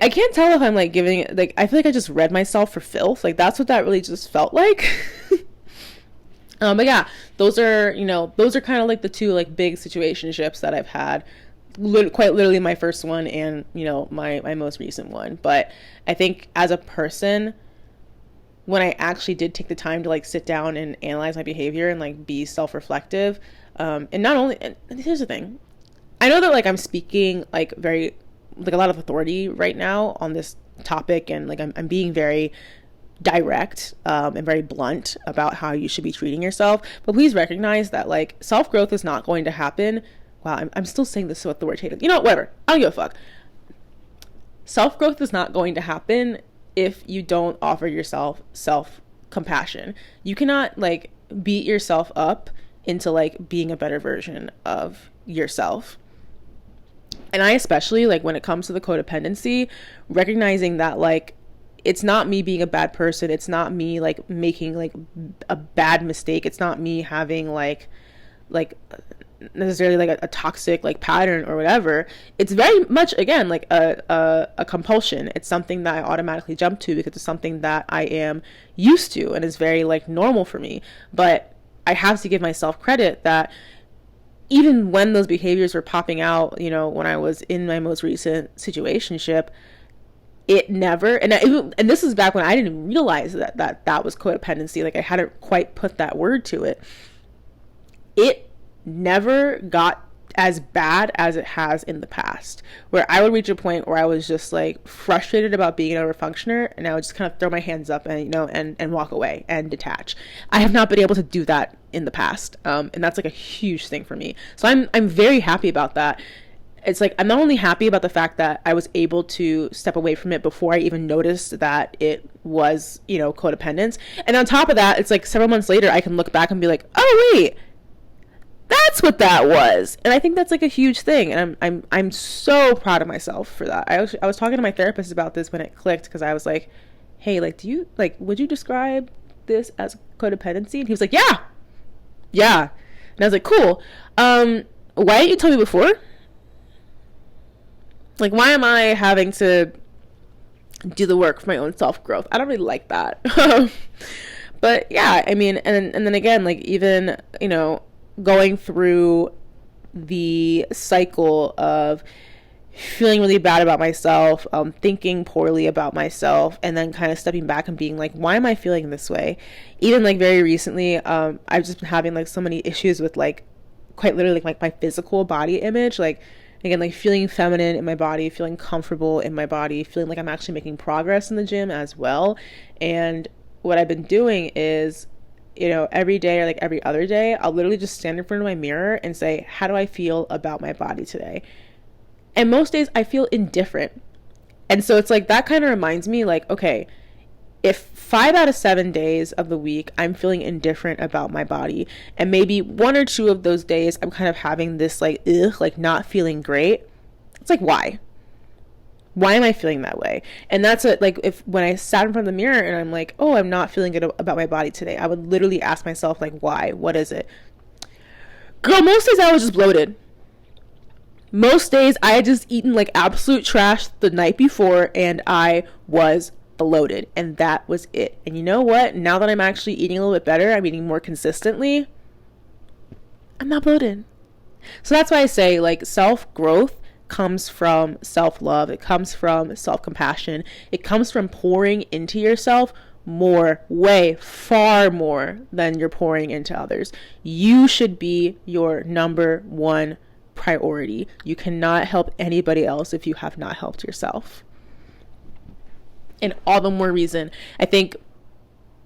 can't tell if I'm like giving, like, I feel like I just read myself for filth. Like that's what that really just felt like. But yeah, those are kind of like the two like big situationships that I've had. Quite literally my first one and my most recent one. But I think as a person, when I actually did take the time to like sit down and analyze my behavior and like be self-reflective, and not only, and here's the thing, I know that like I'm speaking like very like a lot of authority right now on this topic, and like I'm being very direct and very blunt about how you should be treating yourself, but please recognize that like self-growth is not going to happen. Wow, I'm still saying this so authoritative. Whatever. I don't give a fuck. Self-growth is not going to happen if you don't offer yourself self-compassion. You cannot like beat yourself up into like being a better version of yourself. And I especially like when it comes to the codependency, recognizing that like it's not me being a bad person. It's not me like making like a bad mistake. It's not me having like necessarily like a toxic like pattern or whatever. It's very much again like a compulsion. It's something that I automatically jump to because it's something that I am used to and is very like normal for me. But I have to give myself credit that even when those behaviors were popping out, when I was in my most recent situationship, it never, and this is back when I didn't realize that was codependency. Like I hadn't quite put that word to it. It never got as bad as it has in the past, where I would reach a point where I was just like frustrated about being an overfunctioner, and I would just kind of throw my hands up and and walk away and detach. I have not been able to do that in the past, and that's like a huge thing for me. So I'm very happy about that. It's like I'm not only happy about the fact that I was able to step away from it before I even noticed that it was codependence, and on top of that, it's like several months later I can look back and be like, oh wait, that's what that was. And I think that's like a huge thing, and I'm so proud of myself for that. I was talking to my therapist about this when it clicked, because I was like, hey, like, would you describe this as codependency? And he was like, yeah. And I was like, cool. Why didn't you tell me before? Like, why am I having to do the work for my own self-growth? I don't really like that. But yeah, I mean, and then again, like, even going through the cycle of feeling really bad about myself, thinking poorly about myself, and then kind of stepping back and being like, why am I feeling this way? Even like very recently, I've just been having like so many issues with like quite literally like my physical body image, like again, like feeling feminine in my body, feeling comfortable in my body, feeling like I'm actually making progress in the gym as well. And what I've been doing is, every day or like every other day, I'll literally just stand in front of my mirror and say, how do I feel about my body today? And most days I feel indifferent. And so it's like, that kind of reminds me like, okay, if 5 out of 7 days of the week I'm feeling indifferent about my body, and maybe 1 or 2 of those days I'm kind of having this like, like not feeling great, it's like, why am I feeling that way? And that's it. Like, when I sat in front of the mirror and I'm like, oh, I'm not feeling good about my body today, I would literally ask myself like, why? What is it? Girl, most days I was just bloated. Most days I had just eaten like absolute trash the night before, and I was bloated, and that was it. And you know what? Now that I'm actually eating a little bit better, I'm eating more consistently, I'm not bloated. So that's why I say like self-growth comes from self-love. It comes from self-compassion. It comes from pouring into yourself more, way far more than you're pouring into others. You should be your number one priority. You cannot help anybody else if you have not helped yourself. And all the more reason, I think,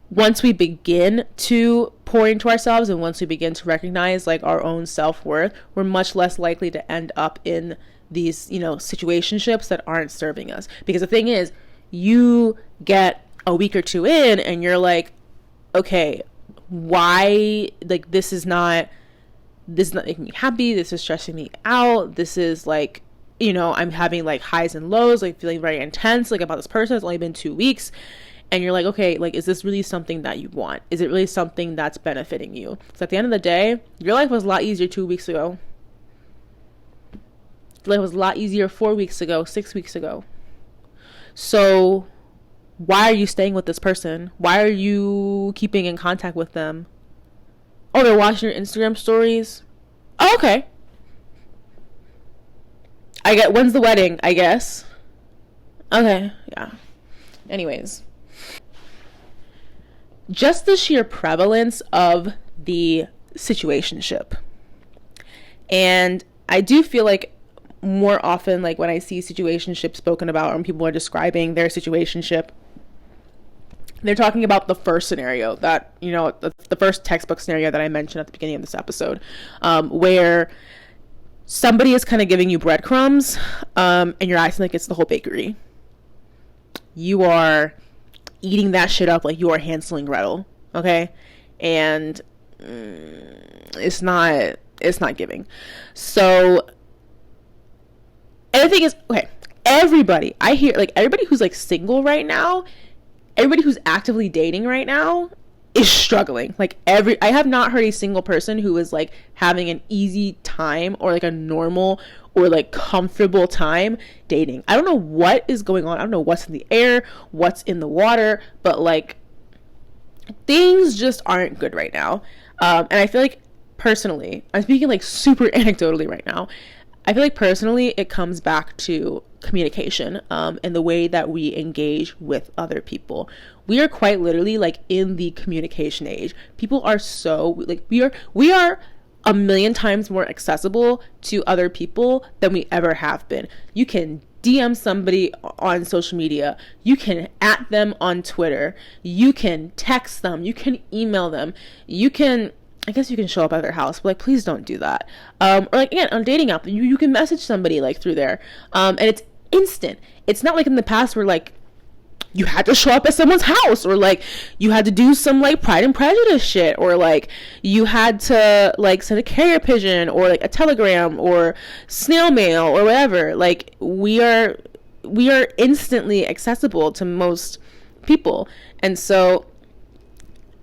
once we begin to pour into ourselves, and once we begin to recognize like our own self-worth, we're much less likely to end up in these, situationships that aren't serving us. Because the thing is, you get a week or 2 in and you're like, okay, why, like, this is not making me happy. This is stressing me out. This is like, I'm having like highs and lows, like feeling very intense, like about this person. It's only been 2 weeks. And you're like, okay, like, is this really something that you want? Is it really something that's benefiting you? So at the end of the day, your life was a lot easier 2 weeks ago. Life was a lot easier 4 weeks ago, 6 weeks ago. So why are you staying with this person? Why are you keeping in contact with them? Oh, they're watching your Instagram stories? Oh, okay. When's the wedding, I guess? Okay, yeah. Anyways. Just the sheer prevalence of the situationship. And I do feel like more often, like when I see situationship spoken about, or when people are describing their situationship, they're talking about the first scenario that, the first textbook scenario that I mentioned at the beginning of this episode, where somebody is kind of giving you breadcrumbs, and you're acting like it's the whole bakery. You are eating that shit up like you are Hansel and Gretel, okay? And it's not giving. So, and the thing is, okay, everybody who's like single right now, everybody who's actively dating right now is struggling. Like I have not heard a single person who is like having an easy time or like a normal or like comfortable time dating. I don't know what is going on. I don't know what's in the air, what's in the water, but like things just aren't good right now. And I feel like personally, I'm speaking like super anecdotally right now, I feel like personally it comes back to communication, and the way that we engage with other people. We are quite literally like in the communication age. People are so like, we are a million times more accessible to other people than we ever have been. You can DM somebody on social media. You can @ them on Twitter. You can text them. You can email them. You can, I guess you can show up at their house, but like, please don't do that. Or like, again, on dating app, you can message somebody like through there. And it's instant. It's not like in the past where like you had to show up at someone's house, or like you had to do some like Pride and Prejudice shit, or like you had to like send a carrier pigeon or like a telegram or snail mail or whatever. Like we are instantly accessible to most people. And so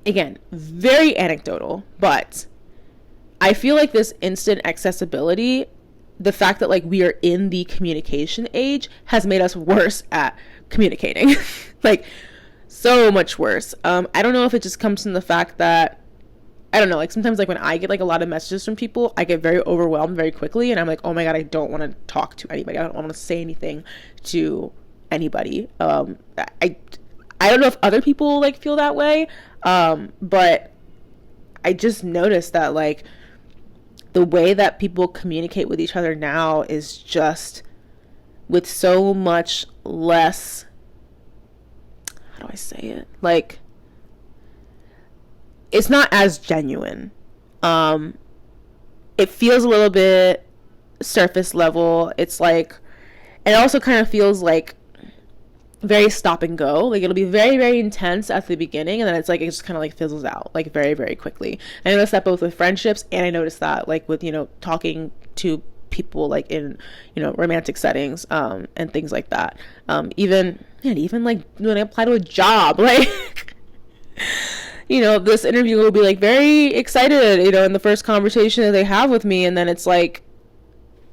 again, very anecdotal, but I feel like this instant accessibility, the fact that like we are in the communication age, has made us worse at communicating. Like so much worse. I don't know if it just comes from the fact that, I don't know, like sometimes like when I get like a lot of messages from people, I get very overwhelmed very quickly, and I'm like, oh my god, I don't want to talk to anybody. I don't want to say anything to anybody. I don't know if other people like feel that way, but I just noticed that like the way that people communicate with each other now is just with so much less, how do I say it? Like, it's not as genuine. It feels a little bit surface level. It's like, it also kind of feels like very stop and go. Like it'll be very, very intense at the beginning, and then it's like it just kind of like fizzles out like very, very quickly. I noticed that both with friendships, and I noticed that like with, you know, talking to people like in, you know, romantic settings, and things like that. Even like when I apply to a job, like you know, this interview will be like very excited, you know, in the first conversation that they have with me, and then it's like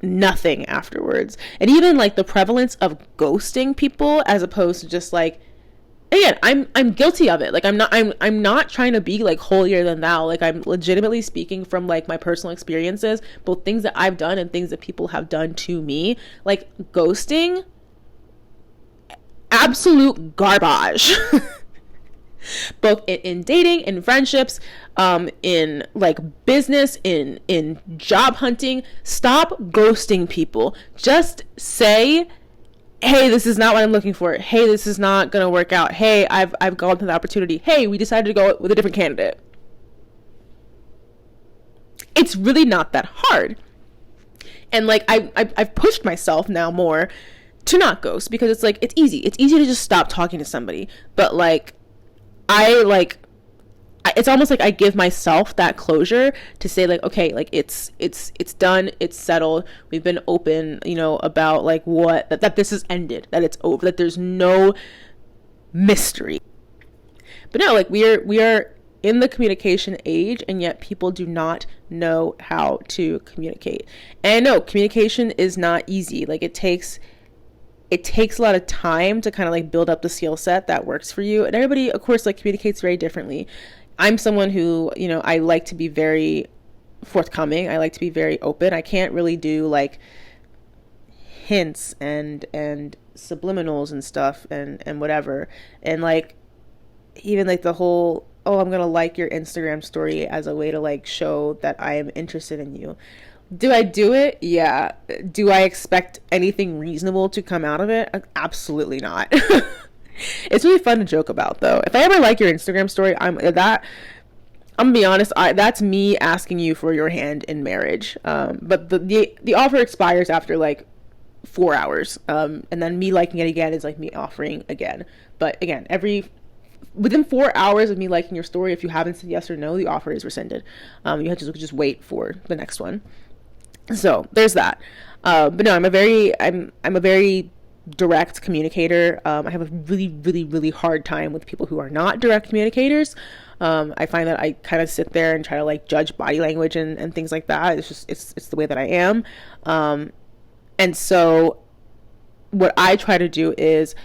nothing afterwards. And even like the prevalence of ghosting people, as opposed to just like, again, I'm guilty of it. Like I'm not trying to be like holier than thou. Like I'm legitimately speaking from like my personal experiences, both things that I've done and things that people have done to me. Like ghosting, absolute garbage. Both in dating, in friendships, in like business, in job hunting. Stop ghosting people. Just say, hey, this is not what I'm looking for. Hey, this is not gonna work out. Hey, I've gone through the opportunity. Hey, we decided to go with a different candidate. It's really not that hard. And like I've pushed myself now more to not ghost, because it's like it's easy to just stop talking to somebody. But like it's almost like I give myself that closure to say like, okay, like it's done, it's settled, we've been open, you know, about like what, that this is ended, that it's over, that there's no mystery. But no, like we are in the communication age, and yet people do not know how to communicate. And no, communication is not easy. Like it takes a lot of time to kind of like build up the skill set that works for you. And everybody, of course, like communicates very differently. I'm someone who, you know, I like to be very forthcoming. I like to be very open. I can't really do like hints and subliminals and stuff and whatever. And like, even like the whole, oh, I'm going to like your Instagram story as a way to like show that I am interested in you. Do I do it? Yeah. Do I expect anything reasonable to come out of it? Absolutely not. It's really fun to joke about, though. If I ever like your Instagram story, I'm gonna be honest, that's me asking you for your hand in marriage. But the offer expires after like 4 hours. And then me liking it again is like me offering again. But again, within 4 hours of me liking your story, if you haven't said yes or no, the offer is rescinded. You have to just wait for the next one. So there's that. But no, I'm a very direct communicator. I have a really, really, really hard time with people who are not direct communicators. I find that I kind of sit there and try to like judge body language and things like that. It's just, it's the way that I am. And so what I try to do is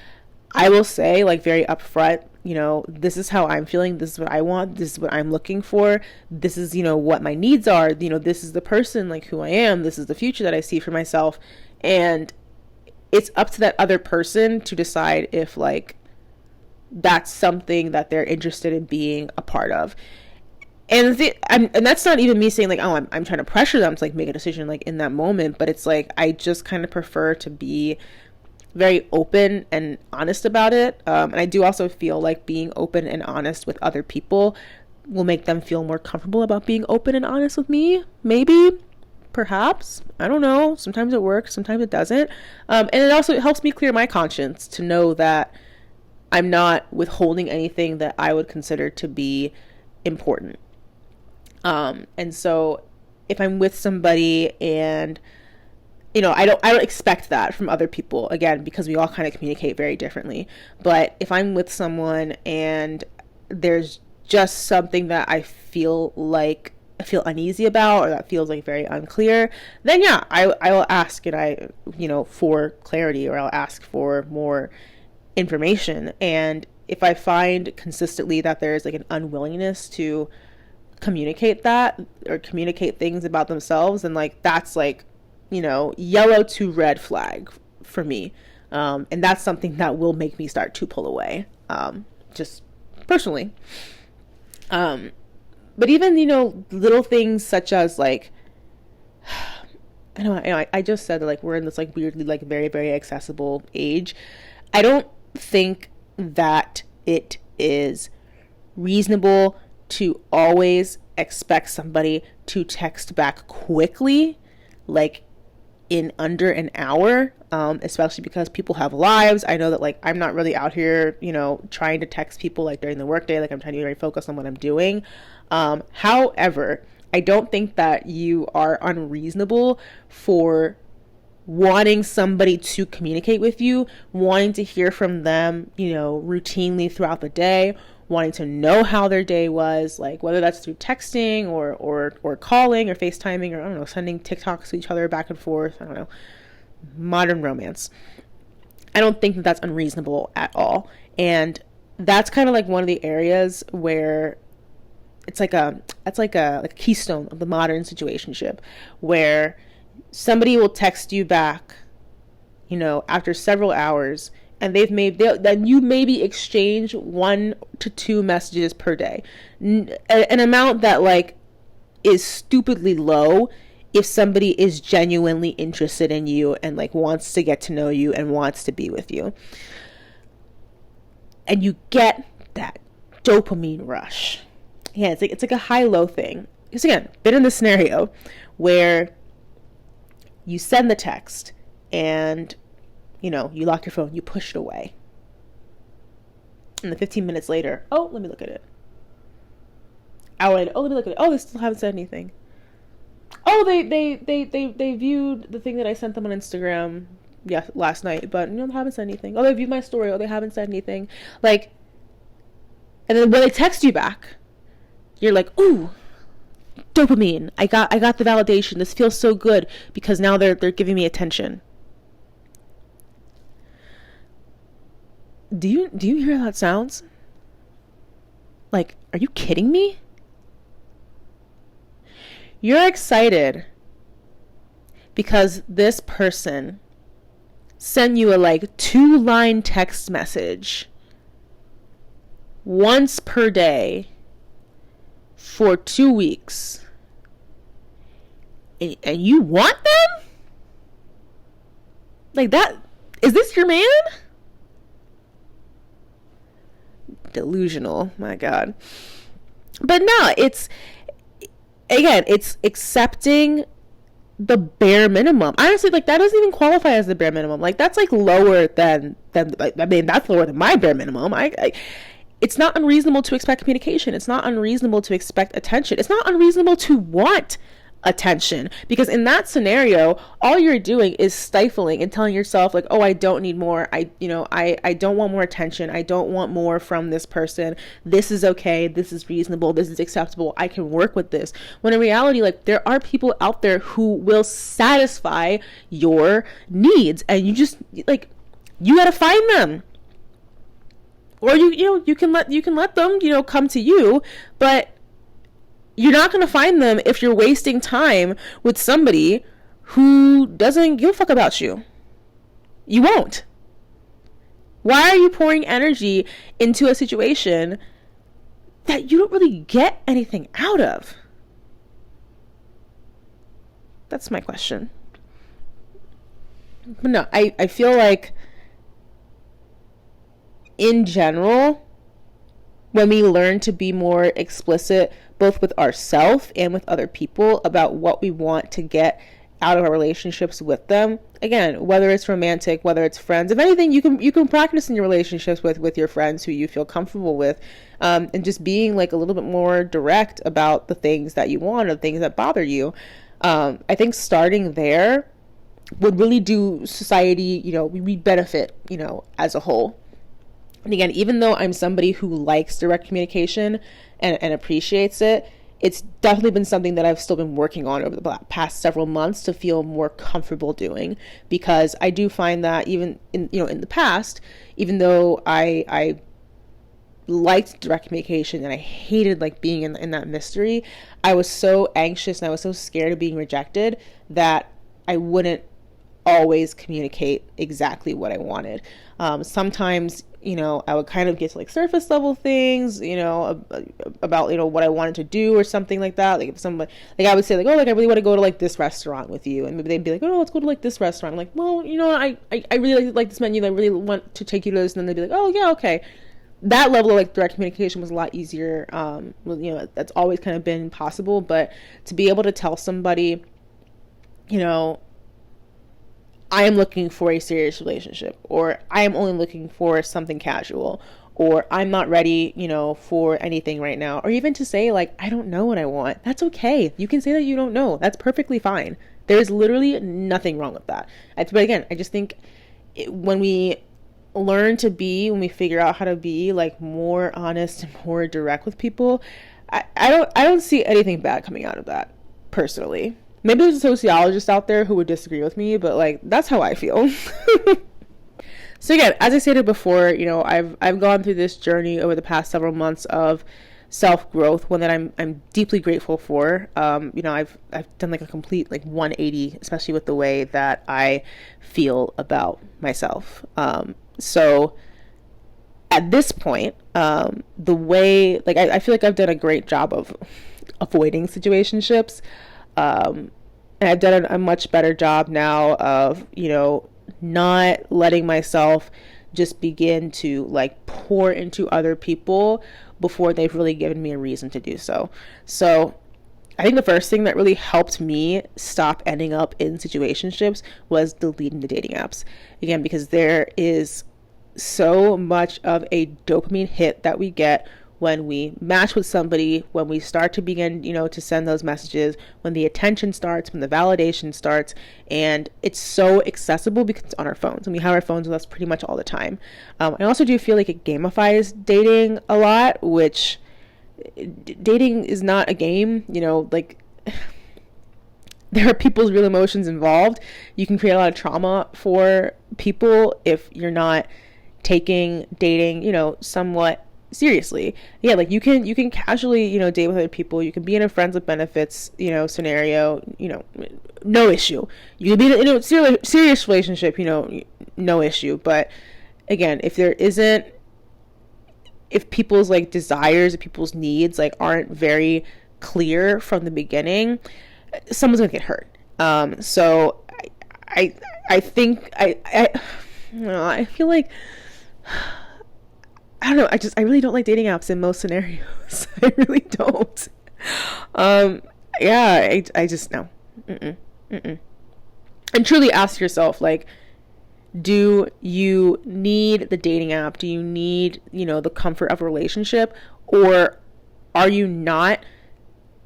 I will say like very upfront, you know, this is how I'm feeling. This is what I want. This is what I'm looking for. This is, you know, what my needs are. You know, this is the person, like who I am. This is the future that I see for myself. And it's up to that other person to decide if like that's something that they're interested in being a part of. And that's not even me saying like, oh, I'm trying to pressure them to like make a decision like in that moment, but it's like I just kind of prefer to be very open and honest about it. And I do also feel like being open and honest with other people will make them feel more comfortable about being open and honest with me. Maybe, perhaps, I don't know. Sometimes it works, sometimes it doesn't. And it also helps me clear my conscience to know that I'm not withholding anything that I would consider to be important. And so if I'm with somebody and I don't expect that from other people, again, because we all kind of communicate very differently. But if I'm with someone and there's just something that I feel uneasy about, or that feels like very unclear, then yeah, I will ask for clarity, or I'll ask for more information. And if I find consistently that there's like an unwillingness to communicate that or communicate things about themselves, and like that's like yellow to red flag for me, and that's something that will make me start to pull away, just personally. But even little things such as like I just said that like we're in this like weirdly like very, very accessible age. I don't think that it is reasonable to always expect somebody to text back quickly, like in under an hour, especially because people have lives. I know that like I'm not really out here, trying to text people like during the workday. Like I'm trying to be very focused on what I'm doing. However, I don't think that you are unreasonable for wanting somebody to communicate with you, wanting to hear from them, routinely throughout the day, wanting to know how their day was, like whether that's through texting or calling or FaceTiming, or I don't know, sending TikToks to each other back and forth. I don't know, modern romance. I don't think that that's unreasonable at all. And that's kind of like one of the areas where it's like a keystone of the modern situationship, where somebody will text you back, after several hours, and then you maybe exchange 1 to 2 messages per day, an amount that like is stupidly low if somebody is genuinely interested in you and like wants to get to know you and wants to be with you, and you get that dopamine rush. Yeah, it's like a high-low thing. Because again, been in this scenario where you send the text and, you lock your phone, you push it away. And then 15 minutes later, oh, let me look at it. Hour later, oh, let me look at it. Oh, they still haven't said anything. Oh, they viewed the thing that I sent them on Instagram last night, but they haven't said anything. Oh, they viewed my story. Oh, they haven't said anything. Like, and then when they text you back, you're like, ooh, dopamine. I got the validation. This feels so good because now they're giving me attention. Do you hear how that sounds? Like, are you kidding me? You're excited because this person sent you a like 2-line text message once per day for 2 weeks, and you want them? Like that? Is this your man? Delusional, my God. But no, it's accepting the bare minimum. Honestly, like that doesn't even qualify as the bare minimum. Like that's like lower than that's lower than my bare minimum. It's not unreasonable to expect communication. It's not unreasonable to expect attention. It's not unreasonable to want attention, because in that scenario, all you're doing is stifling and telling yourself like, oh, I don't need more. I don't want more attention. I don't want more from this person. This is okay. This is reasonable. This is acceptable. I can work with this. When in reality, like there are people out there who will satisfy your needs, and you just like, you got to find them. Or you can let them, come to you, but you're not going to find them if you're wasting time with somebody who doesn't give a fuck about you. You won't. Why are you pouring energy into a situation that you don't really get anything out of? That's my question. But no, I feel like in general, when we learn to be more explicit both with ourselves and with other people about what we want to get out of our relationships with them, again, whether it's romantic, whether it's friends, if anything, you can practice in your relationships with your friends who you feel comfortable with, and just being like a little bit more direct about the things that you want or the things that bother you. I think starting there would really do society, we benefit, as a whole. And again, even though I'm somebody who likes direct communication and appreciates it, it's definitely been something that I've still been working on over the past several months to feel more comfortable doing, because I do find that even in the past, even though I liked direct communication and I hated like being in that mystery, I was so anxious and I was so scared of being rejected that I wouldn't always communicate exactly what I wanted. Sometimes, I would kind of get to like surface level things, about, what I wanted to do or something like that. Like if somebody, like I would say like, oh, like I really want to go to like this restaurant with you. And maybe they'd be like, oh, let's go to like this restaurant. I'm like, well, I really like this menu. I really want to take you to this. And then they'd be like, oh yeah, okay. That level of like direct communication was a lot easier. That's always kind of been possible, but to be able to tell somebody, I am looking for a serious relationship, or I am only looking for something casual, or I'm not ready, for anything right now, or even to say like, I don't know what I want. That's okay. You can say that you don't know. That's perfectly fine. There's literally nothing wrong with that. But again, I just think when we figure out how to be like more honest and more direct with people, I don't see anything bad coming out of that personally. Maybe there's a sociologist out there who would disagree with me, but like that's how I feel. So again, as I stated before, I've gone through this journey over the past several months of self-growth, one that I'm deeply grateful for. I've done like a complete like 180, especially with the way that I feel about myself. So at this point, the way like I feel like I've done a great job of avoiding situationships. And I've done a much better job now of, not letting myself just begin to like pour into other people before they've really given me a reason to do so. So I think the first thing that really helped me stop ending up in situationships was deleting the dating apps. Again, because there is so much of a dopamine hit that we get when we match with somebody, when we start to begin, to send those messages, when the attention starts, when the validation starts, and it's so accessible because it's on our phones, and we have our phones with us pretty much all the time. I also do feel like it gamifies dating a lot, which dating is not a game, like there are people's real emotions involved. You can create a lot of trauma for people if you're not taking dating, somewhat seriously. Yeah, like you can casually, date with other people. You can be in a friends with benefits, scenario, no issue. You can be in a serious relationship, no issue. But again, if people's like desires, if people's needs like aren't very clear from the beginning, someone's gonna get hurt. So I think I feel like I don't know. I really don't like dating apps in most scenarios. I really don't. Yeah, I just no. And truly ask yourself, like, do you need the dating app? Do you need, the comfort of a relationship, or are you not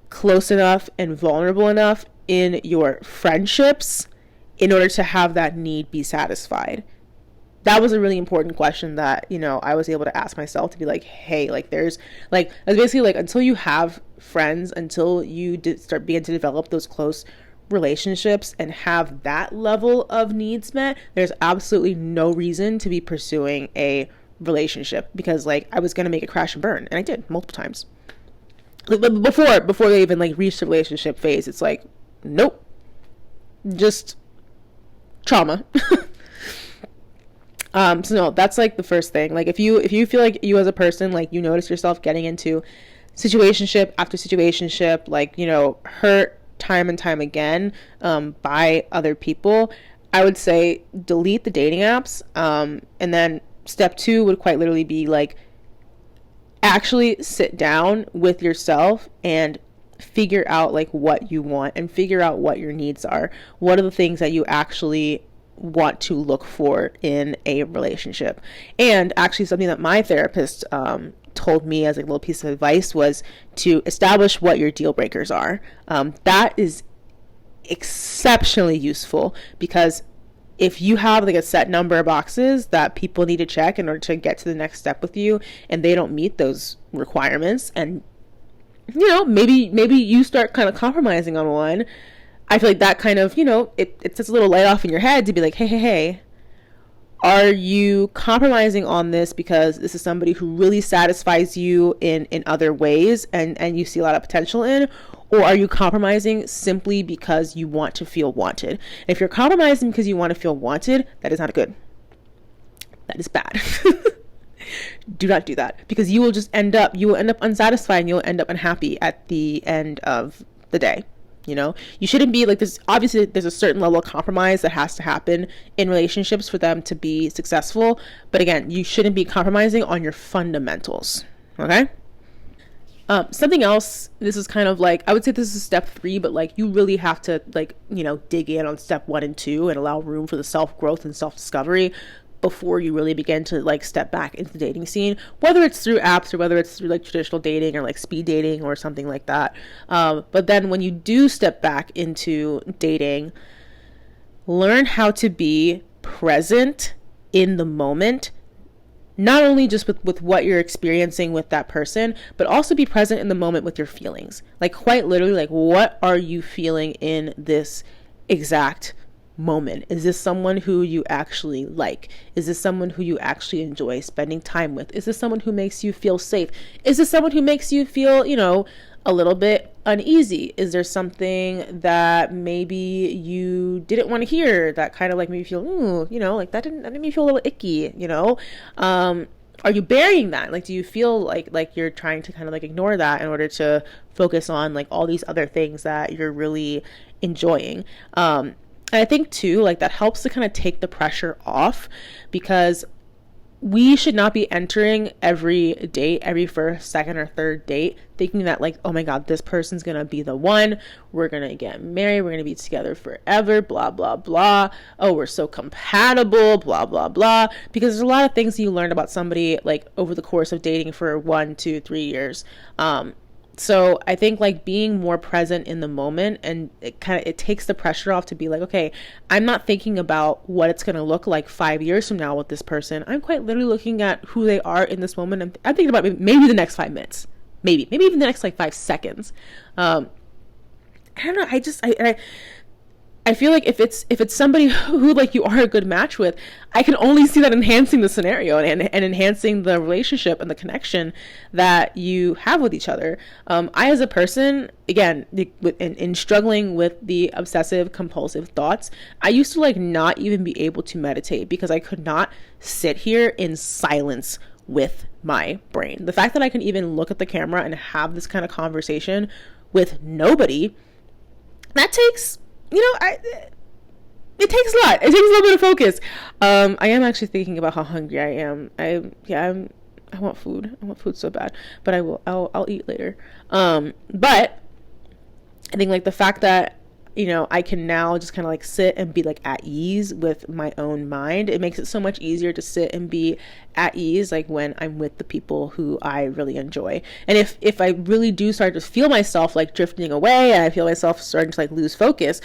close enough and vulnerable enough in your friendships in order to have that need be satisfied? That was a really important question that, I was able to ask myself, to be like, hey, like there's like, it's basically like until you have friends, until you begin to develop those close relationships and have that level of needs met, there's absolutely no reason to be pursuing a relationship, because like I was going to make it crash and burn, and I did multiple times. Before they even like reached the relationship phase, it's like, nope, just trauma. So no, that's like the first thing. Like if you feel like you as a person, like you notice yourself getting into situationship after situationship, like, hurt time and time again, by other people, I would say delete the dating apps. And then step two would quite literally be like actually sit down with yourself and figure out like what you want and figure out what your needs are. What are the things that you actually want to look for in a relationship? And actually, something that my therapist told me as a little piece of advice was to establish what your deal breakers are. That is exceptionally useful, because if you have like a set number of boxes that people need to check in order to get to the next step with you, and they don't meet those requirements, and maybe you start kind of compromising on one, I feel like that kind of, it sets a little light off in your head to be like, hey, are you compromising on this because this is somebody who really satisfies you in other ways, and you see a lot of potential in? Or are you compromising simply because you want to feel wanted? And if you're compromising because you want to feel wanted, that is not good. That is bad. Do not do that, because you will end up unsatisfied, and you'll end up unhappy at the end of the day. You shouldn't be like this. Obviously, there's a certain level of compromise that has to happen in relationships for them to be successful. But again, you shouldn't be compromising on your fundamentals. Okay. Something else, this is kind of like, I would say this is step 3, but like you really have to like, dig in on step 1 and 2 and allow room for the self-growth and self-discovery before you really begin to like step back into the dating scene, whether it's through apps or whether it's through like traditional dating or like speed dating or something like that. But then when you do step back into dating, learn how to be present in the moment, not only just with what you're experiencing with that person, but also be present in the moment with your feelings. Like quite literally, like what are you feeling in this exact moment? Is this someone who you actually like? Is this someone who you actually enjoy spending time with? Is this someone who makes you feel safe? Is this someone who makes you feel, a little bit uneasy? Is there something that maybe you didn't want to hear that kind of like made you feel, like that made me feel a little icky, are you burying that? Like, do you feel like you're trying to kind of like ignore that in order to focus on like all these other things that you're really enjoying? And I think too, like that helps to kind of take the pressure off, because we should not be entering every date, every first, second, or third date, thinking that like, oh my God, this person's going to be the one. We're going to get married. We're going to be together forever, blah, blah, blah. Oh, we're so compatible, blah, blah, blah. Because there's a lot of things you learn about somebody like over the course of dating for 1, 2, 3 years. So I think like being more present in the moment, and it takes the pressure off to be like, okay, I'm not thinking about what it's going to look like 5 years from now with this person. I'm quite literally looking at who they are in this moment. I'm thinking about maybe the next 5 minutes, maybe even the next like 5 seconds. I don't know. I feel like if it's somebody who like you are a good match with, I can only see that enhancing the scenario and enhancing the relationship and the connection that you have with each other. I, as a person, again, in struggling with the obsessive compulsive thoughts, I used to like not even be able to meditate because I could not sit here in silence with my brain. The fact that I can even look at the camera and have this kind of conversation with nobody, that takes, it takes a lot. It takes a little bit of focus. I am actually thinking about how hungry I am. I want food. I want food so bad, but I'll eat later. But I think like the fact that, I can now just kind of like sit and be like at ease with my own mind. It makes it so much easier to sit and be at ease, like when I'm with the people who I really enjoy. And if I really do start to feel myself like drifting away, and I feel myself starting to like lose focus,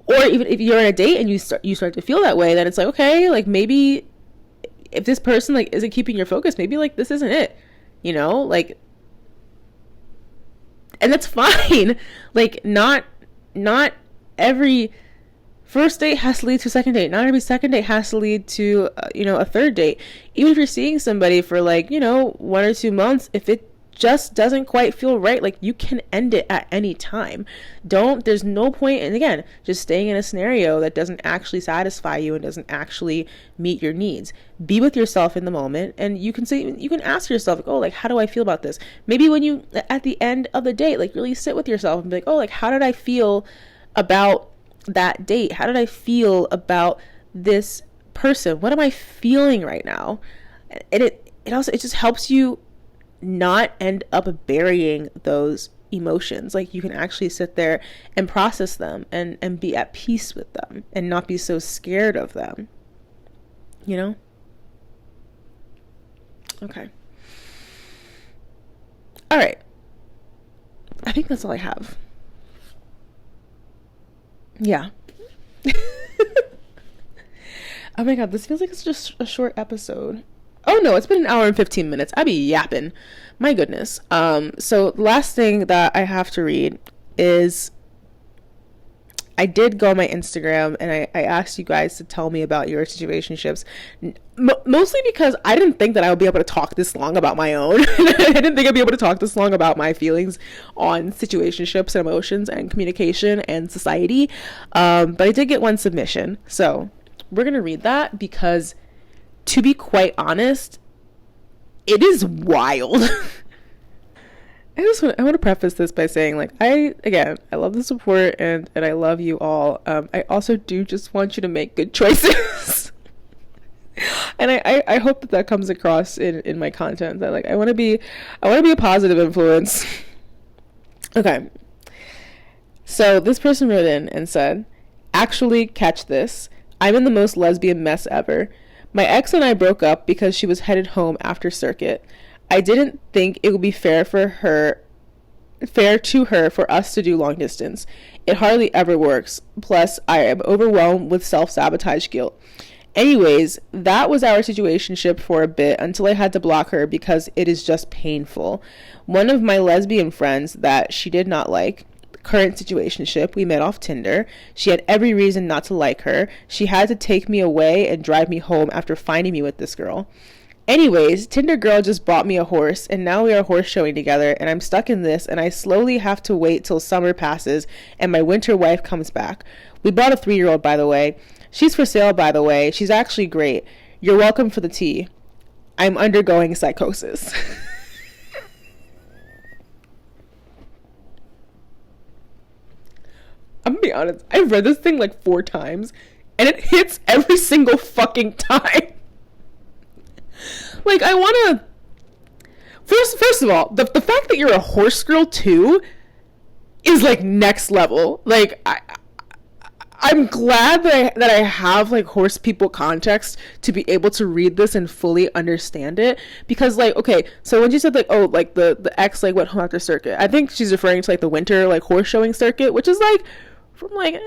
or even if you're on a date and you start to feel that way, then it's like, okay, like maybe if this person like isn't keeping your focus, maybe like this isn't it, like, and that's fine. Like not every first date has to lead to a second date. Not every second date has to lead to a third date. Even if you're seeing somebody for like 1 or 2 months, if it just doesn't quite feel right, like you can end it at any time. There's no point in, again, just staying in a scenario that doesn't actually satisfy you and doesn't actually meet your needs. Be with yourself in the moment, and you can ask yourself, like, oh, like, how do I feel about this? Maybe when you, at the end of the date, like, really sit with yourself and be like, oh, like, how did I feel about that date? How did I feel about this person? What am I feeling right now? And it just helps you not end up burying those emotions. Like, you can actually sit there and process them and be at peace with them and not be so scared of them, you know? Okay. All right. I think that's all I have. Yeah. Oh my God, this feels like it's just a short episode. Oh no, it's been 1 hour and 15 minutes. I be yapping. My goodness. So last thing that I have to read is, I did go on my Instagram and I asked you guys to tell me about your situationships. Mostly because I didn't think that I would be able to talk this long about my own. I didn't think I'd be able to talk this long about my feelings on situationships and emotions and communication and society. But I did get one submission. So we're going to read that because, to be quite honest, it is wild. I want to preface this by saying, like, I love the support and I love you all. I also do just want you to make good choices. And I hope that comes across in my content, that, like, I want to be a positive influence. Okay. So this person wrote in and said, actually, catch this. I'm in the most lesbian mess ever. My ex and I broke up because she was headed home after circuit. I didn't think it would be fair to her for us to do long distance. It hardly ever works. Plus, I am overwhelmed with self-sabotage guilt. Anyways, that was our situationship for a bit until I had to block her because it is just painful. One of my lesbian friends that she did not like, current situationship, we met off Tinder. She had every reason not to like her. She had to take me away and drive me home after finding me with this girl. Anyways, Tinder girl just bought me a horse, and now we are horse showing together, and I'm stuck in this, and I slowly have to wait till summer passes and my winter wife comes back. We bought a 3-year-old, by the way. She's for sale, by the way. She's actually great. You're welcome for the tea. I'm undergoing psychosis. I'm gonna be honest, I've read this thing like 4 times, and it hits every single fucking time. Like, I wanna... First of all, the fact that you're a horse girl too is, like, next level. Like, I'm glad that I have, like, horse people context to be able to read this and fully understand it. Because, like, okay, so when she said, like, oh, like, the ex, like, went home after circuit, I think she's referring to, like, the winter, like, horse showing circuit, which is, like, from, like,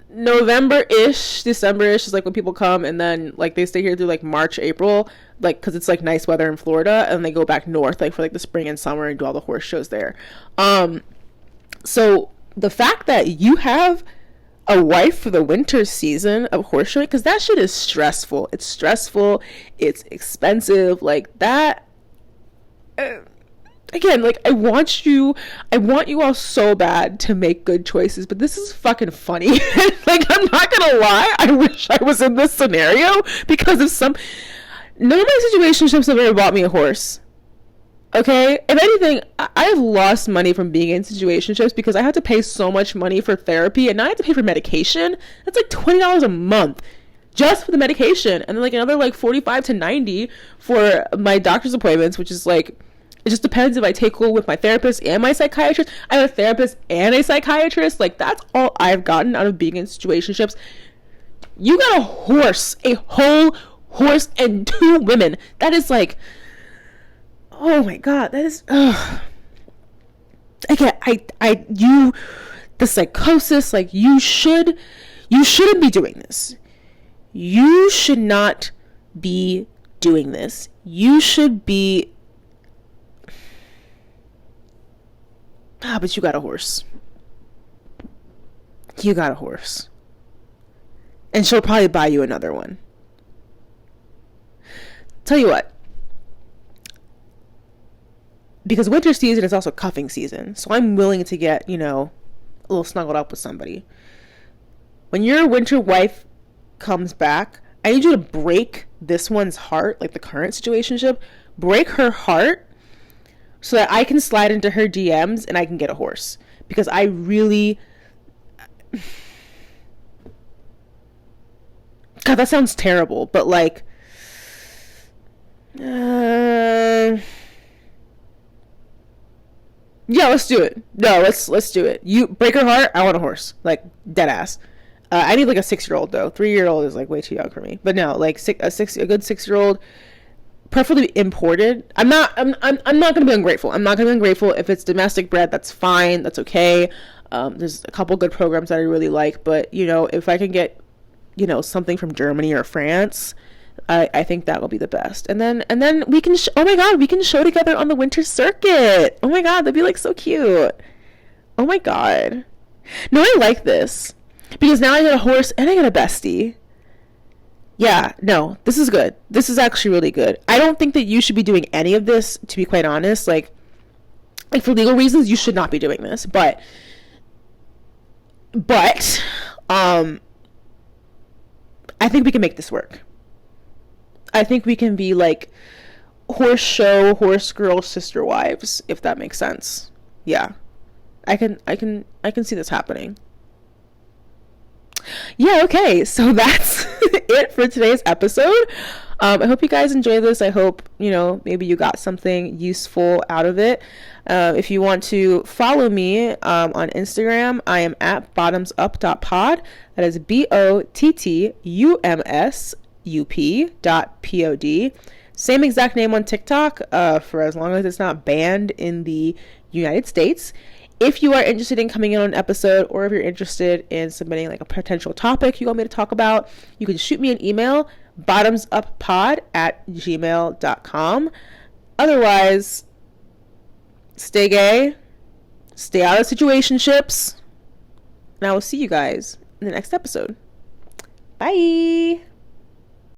November-ish, December-ish is, like, when people come, and then, like, they stay here through, like, March, April, like, because it's, like, nice weather in Florida, and they go back north, like, for, like, the spring and summer and do all the horse shows there. So the fact that you have a wife for the winter season of horse showing, because that shit is stressful. It's stressful. It's expensive. Like, that... again, like, I want you all so bad to make good choices, but this is fucking funny. Like, I'm not gonna lie, I wish I was in this scenario, because of none of my situationships have ever bought me a horse. Okay? If anything, I've lost money from being in situationships because I had to pay so much money for therapy, and now I have to pay for medication. That's like $20 a month just for the medication, and then, like, another, like, $45 to $90 for my doctor's appointments, which is, like, it just depends if I take hold with my therapist and my psychiatrist. I have a therapist and a psychiatrist. Like, that's all I've gotten out of being in situationships. You got a horse, a whole horse, and 2 women. That is, like, oh my God, that is, again, the psychosis, like, you shouldn't be doing this. You should not be doing this. You should be, but you got a horse. You got a horse. And she'll probably buy you another one. Tell you what. because winter season is also cuffing season. So I'm willing to get, a little snuggled up with somebody. When your winter wife comes back, I need you to break this one's heart, like the current situationship, break her heart so that I can slide into her DMs and I can get a horse. Because I really... God, that sounds terrible, but like... yeah, let's do it. No, let's do it. You break her heart, I want a horse. Like, dead ass. I need like a 6-year-old though. 3-year-old is like way too young for me. But no, like a good 6-year-old, preferably imported. I'm not gonna be ungrateful. I'm not gonna be ungrateful. If it's domestic bred, that's fine. That's okay. There's a couple good programs that I really like, but if I can get, something from Germany or France, I think that will be the best. And then we can, oh my God, we can show together on the winter circuit. Oh my God, that'd be like so cute. Oh my God. No, I like this. Because now I got a horse and I got a bestie. Yeah, no, this is good. This is actually really good. I don't think that you should be doing any of this, to be quite honest. Like for legal reasons, you should not be doing this. But, I think we can make this work. I think we can be like horse girl, sister wives, if that makes sense. Yeah, I can see this happening. Yeah, okay, so that's it for today's episode. I hope you guys enjoy this. I hope, maybe you got something useful out of it. If you want to follow me on Instagram, I am@bottumsup.pod. That is bottumsup.pod. Same exact name on TikTok, for as long as it's not banned in the United States. If you are interested in coming in on an episode, or if you're interested in submitting like a potential topic you want me to talk about, you can shoot me an email, bottumsuppod@gmail.com. Otherwise, stay gay, stay out of situationships, and I will see you guys in the next episode. Bye.